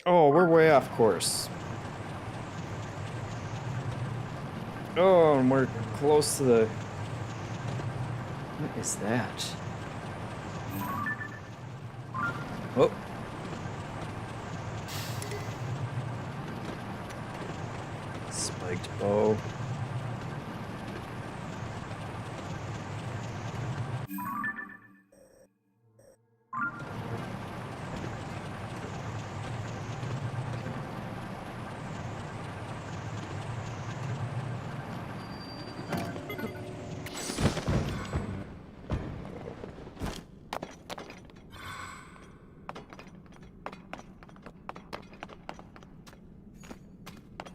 Oh, we're way off course. Oh, and we're close to the... What is that? Oh. Spiked bow.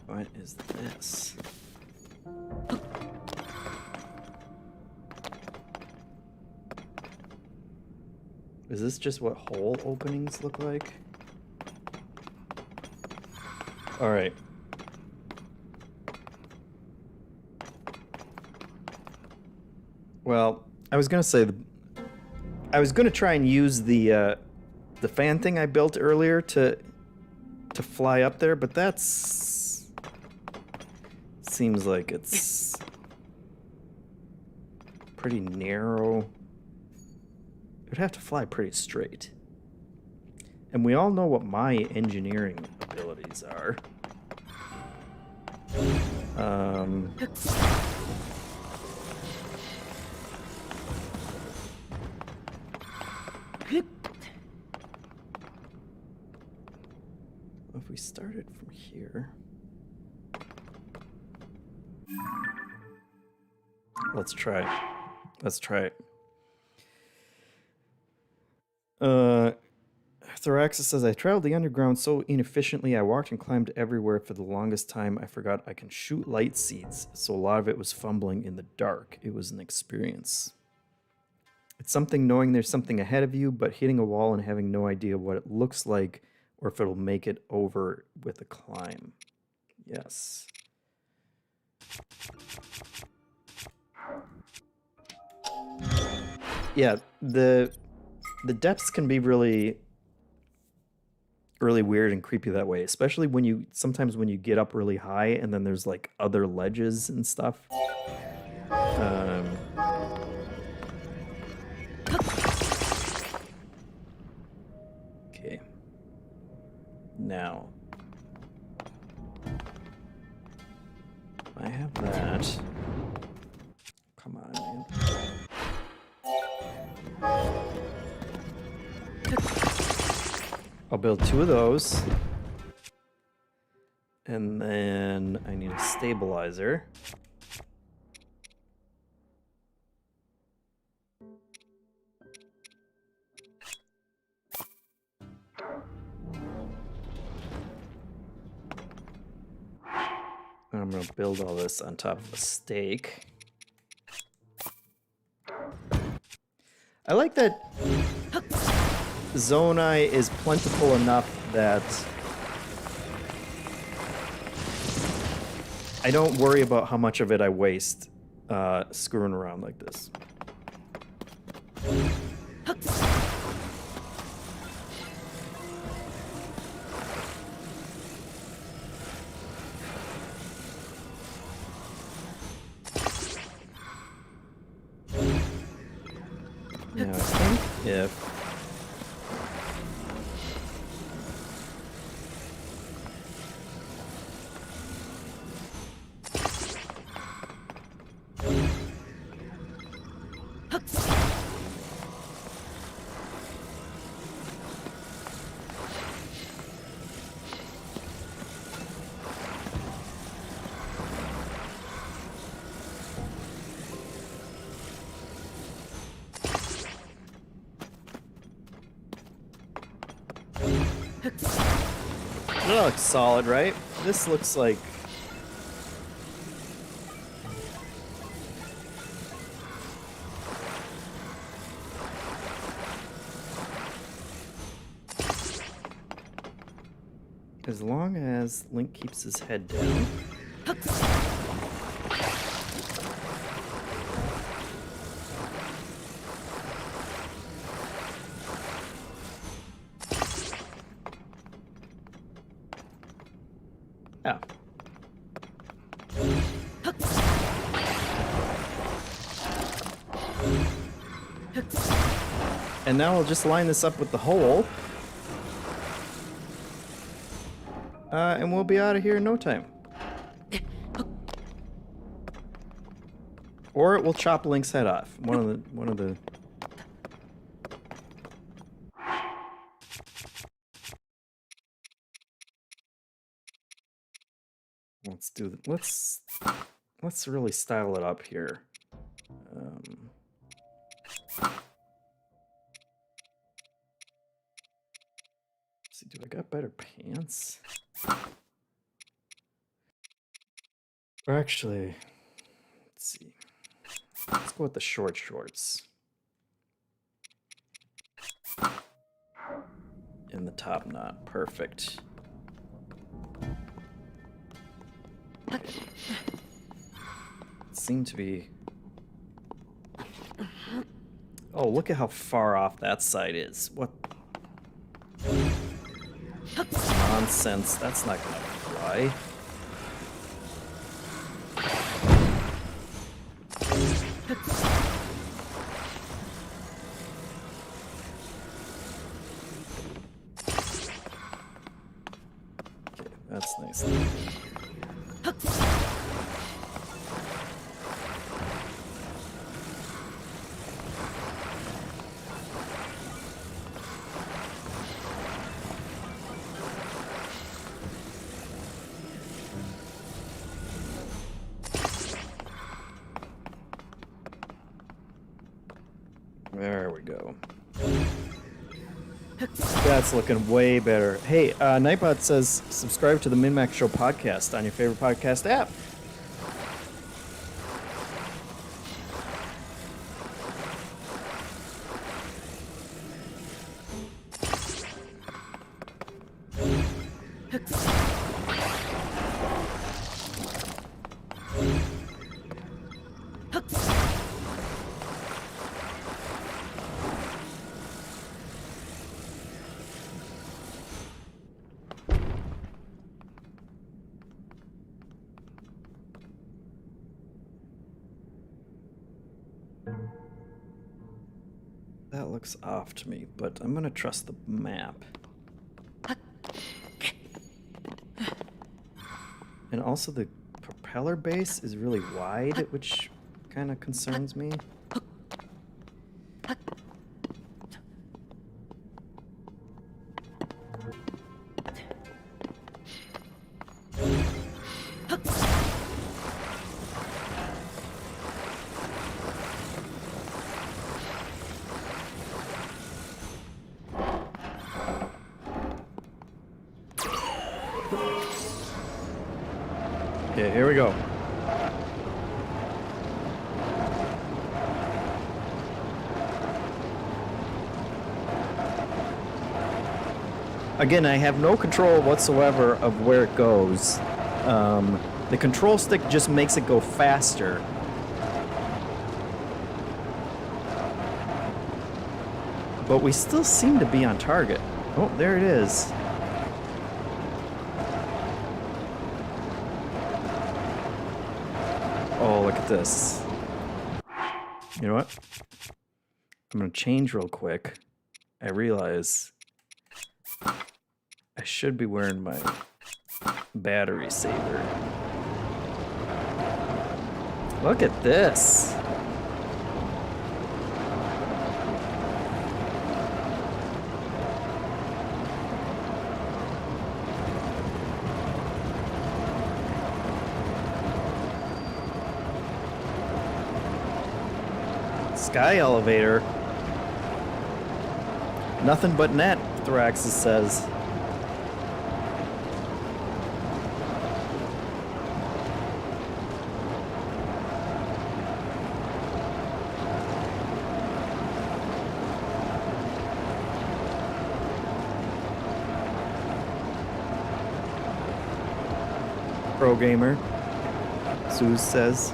What is this? Is this just what hole openings look like? All right. Well, I was gonna say I was gonna try and use the fan thing I built earlier to fly up there, but that's seems like it's pretty narrow. It would have to fly pretty straight. And we all know what my engineering abilities are. If we started from here... Let's try. Let's try it. Thoraxis says, I traveled the underground so inefficiently, I walked and climbed everywhere for the longest time. I forgot I can shoot light seeds, so a lot of it was fumbling in the dark. It was an experience. It's something knowing there's something ahead of you, but hitting a wall and having no idea what it looks like or if it'll make it over with a climb. Yes. Yeah, the depths can be really weird and creepy that way, especially when sometimes when you get up really high and then there's like other ledges and stuff. Okay. Now, I have that. Come on, man. I'll build 2 of those. And then I need a stabilizer. I'm gonna build all this on top of a stake. I like that Zonai is plentiful enough that I don't worry about how much of it I waste screwing around like this. Now I think if that looks solid, right? This looks like as long as Link keeps his head down. Oh. And now we'll just line this up with the hole. And we'll be out of here in no time. Or it will chop Link's head off. One of the let's really style it up here. See, do I got better pants? Or actually, let's see. Let's go with the short shorts. And the top knot, perfect. Seem to be. Oh, look at how far off that side is. What nonsense. That's not gonna fly. Okay, that's nice. There we go. That's looking way better. Hey, Nightbot says subscribe to the MinnMax Show podcast on your favorite podcast app. That looks off to me, but I'm gonna trust the map. And also the propeller base is really wide, which kind of concerns me. Okay, here we go. Again, I have no control whatsoever of where it goes. The control stick just makes it go faster. But we still seem to be on target. Oh, there it is. Oh, look at this. You know what? I'm gonna change real quick. I realize I should be wearing my battery saver. Look at this. Sky elevator. Nothing but net, Thraxis says. Pro gamer, Suze says.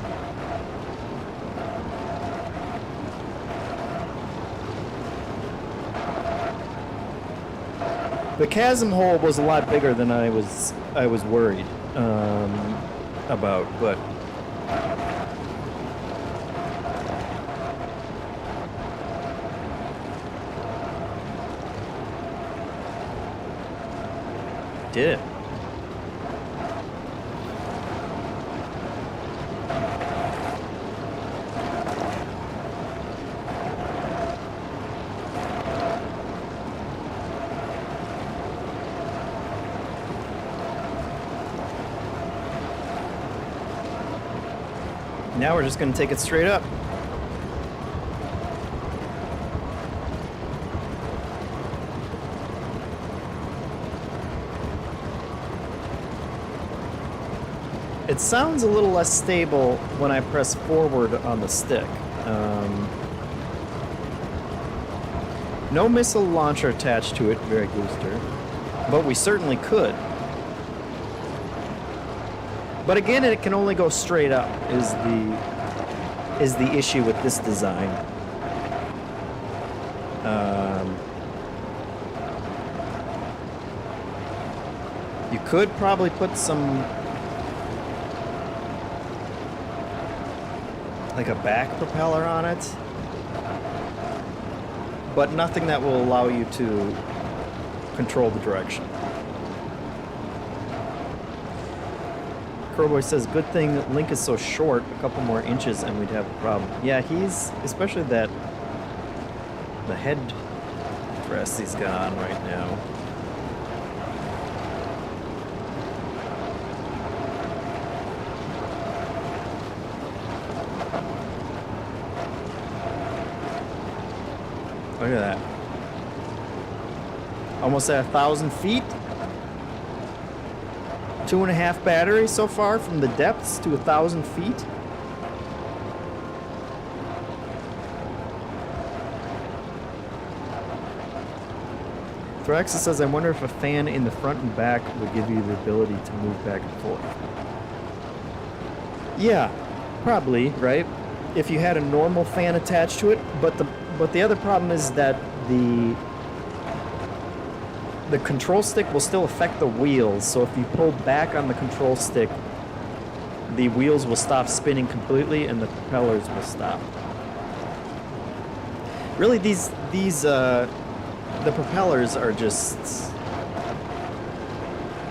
The chasm hole was a lot bigger than I was worried about, but did it. Now we're just going to take it straight up. It sounds a little less stable when I press forward on the stick. No missile launcher attached to it, very booster, but we certainly could. But again, it can only go straight up, is the issue with this design. You could probably put some, like a back propeller on it, but nothing that will allow you to control the direction. Crowboy says, good thing Link is so short, a couple more inches and we'd have a problem. Yeah, he's, especially that, the head dress he's got on right now. Look at that. Almost at 1,000 feet. 2.5 batteries so far from the depths to 1,000 feet. Thraxis says, I wonder if a fan in the front and back would give you the ability to move back and forth. Yeah, probably, right? If you had a normal fan attached to it, but the other problem is that the control stick will still affect the wheels, so if you pull back on the control stick, the wheels will stop spinning completely and the propellers will stop. Really, the propellers are just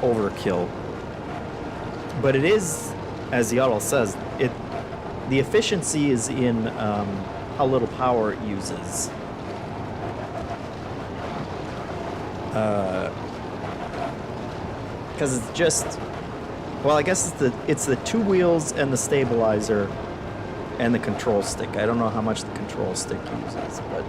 overkill. But it is, as Yaddle says, the efficiency is in how little power it uses. Because it's just, well, I guess it's the two wheels and the stabilizer and the control stick. I don't know how much the control stick uses, but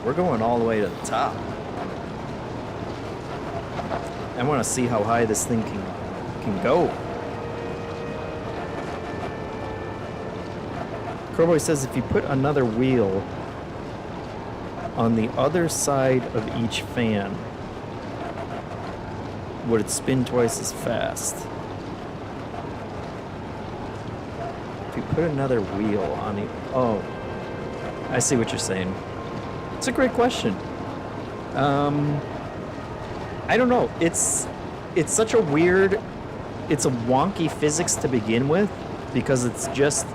We're going all the way to the top. I want to see how high this thing can go. Crowboy says if you put another wheel on the other side of each fan, would it spin twice as fast? If you put another wheel on the... Oh, I see what you're saying. It's a great question. I don't know. It's such a weird... It's a wonky physics to begin with, because it's just...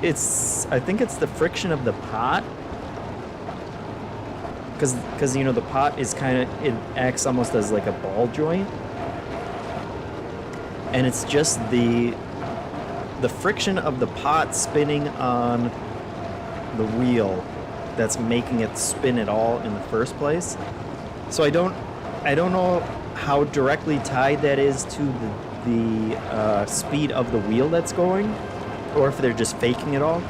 I think it's the friction of the pot. Because you know, the pot is kind of... It acts almost as like a ball joint. And it's just the friction of the pot spinning on the wheel that's making it spin at all in the first place. So I don't know how directly tied that is to the speed of the wheel that's going, or if they're just faking it all.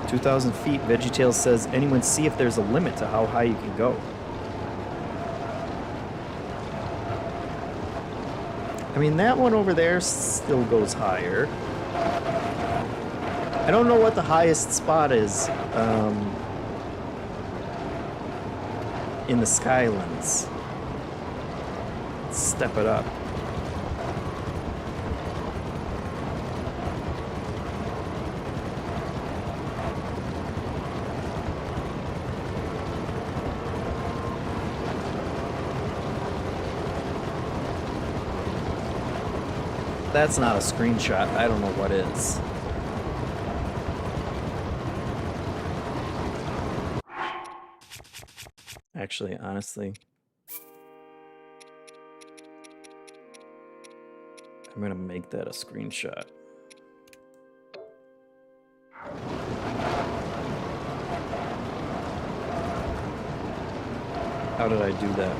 "2,000 feet, VeggieTales says, anyone see if there's a limit to how high you can go?" I mean, that one over there still goes higher. I don't know what the highest spot is in the Skylands. Let's step it up. That's not a screenshot. I don't know what is. Actually, honestly, I'm gonna make that a screenshot. How did I do that?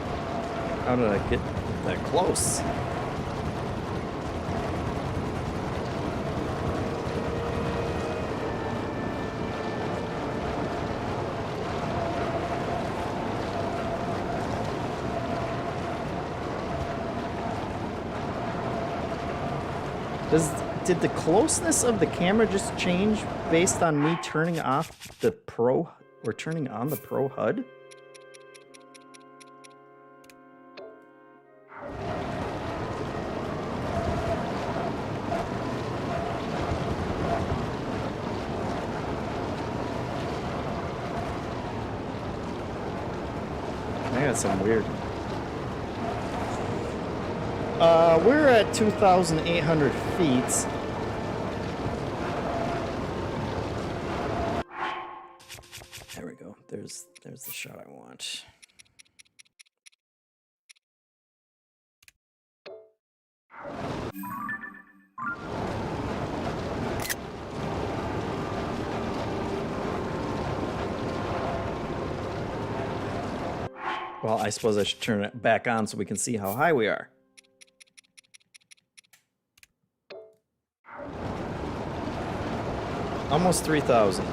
How did I get that close? Did the closeness of the camera just change based on me turning off the Pro or turning on the Pro HUD? I got some weird... we're at 2,800 feet. There we go. There's the shot I want. Well, I suppose I should turn it back on so we can see how high we are. Almost 3,000.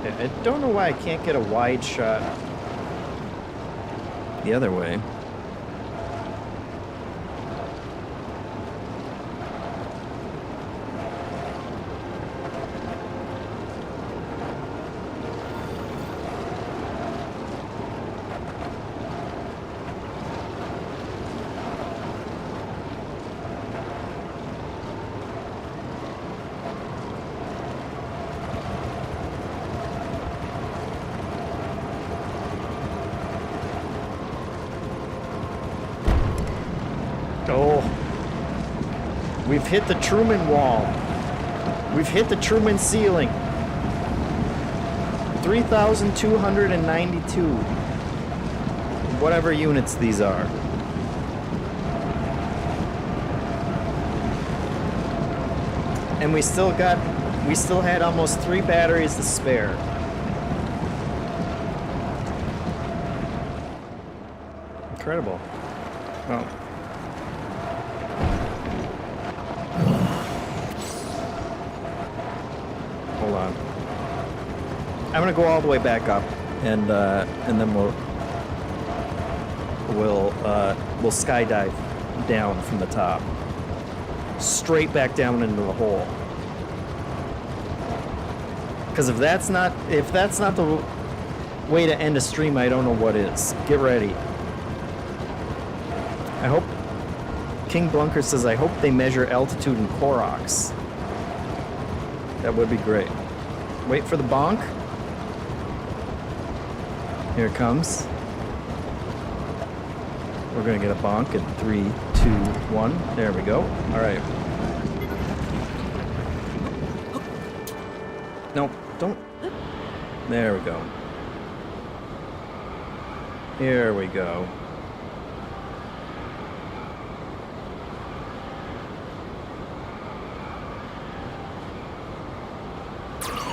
I don't know why I can't get a wide shot the other way. Oh, we've hit the Truman wall. We've hit the Truman ceiling. 3,292. Whatever units these are. And we still got we still had almost 3 batteries to spare. Incredible. Oh. Hold on. I'm gonna go all the way back up, and then we'll skydive down from the top, straight back down into the hole. Because if that's not the way to end a stream, I don't know what is. Get ready. I hope King Blunker says, I hope they measure altitude in Koroks. That would be great. Wait for the bonk. Here it comes. We're gonna get a bonk in 3, 2, 1. There we go. All right. No, don't. There we go. Here we go.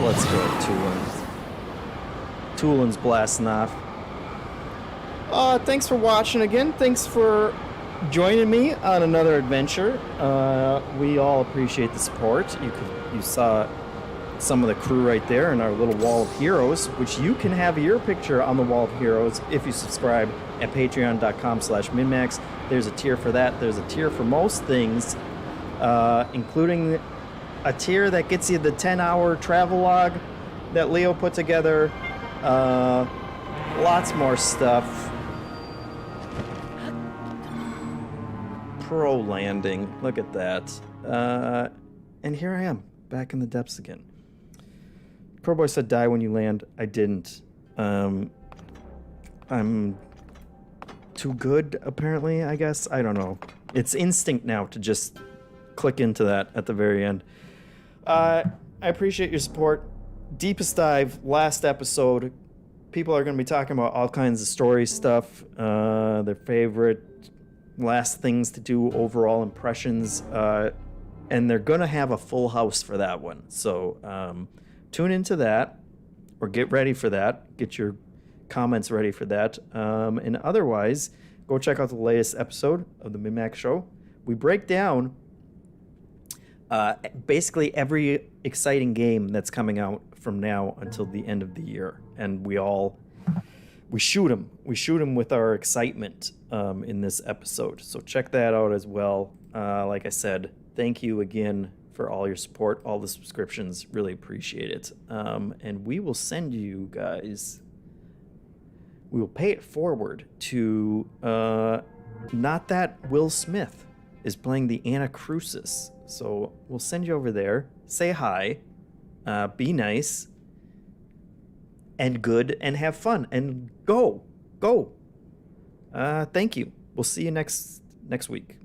Let's go, Tulin. Tulin's blasting off. Thanks for watching again. Thanks for joining me on another adventure. We all appreciate the support. You saw some of the crew right there in our little wall of heroes, which you can have your picture on the wall of heroes if you subscribe at patreon.com/MinnMax. There's a tier for that. There's a tier for most things, including a tier that gets you the 10-hour travelogue that Leo put together. Lots more stuff. Pro landing. Look at that. And here I am, back in the depths again. Crowboy said, die when you land. I didn't. I'm too good, apparently, I guess. I don't know. It's instinct now to just click into that at the very end. I appreciate your support. Deepest Dive, last episode. People are going to be talking about all kinds of story stuff, their favorite last things to do, overall impressions, and they're going to have a full house for that one. So tune into that, or get ready for that. Get your comments ready for that. And otherwise, go check out the latest episode of the MinnMax Show. We break down basically every exciting game that's coming out from now until the end of the year, and we shoot them with our excitement in this episode. So check that out as well. Like I said, thank you again for all your support, all the subscriptions. Really appreciate it. And we will send you guys, we will pay it forward to not that Will Smith is playing the Anacrusis. So we'll send you over there. Say hi. Be nice. And good. And have fun. And go. Thank you. We'll see you next week.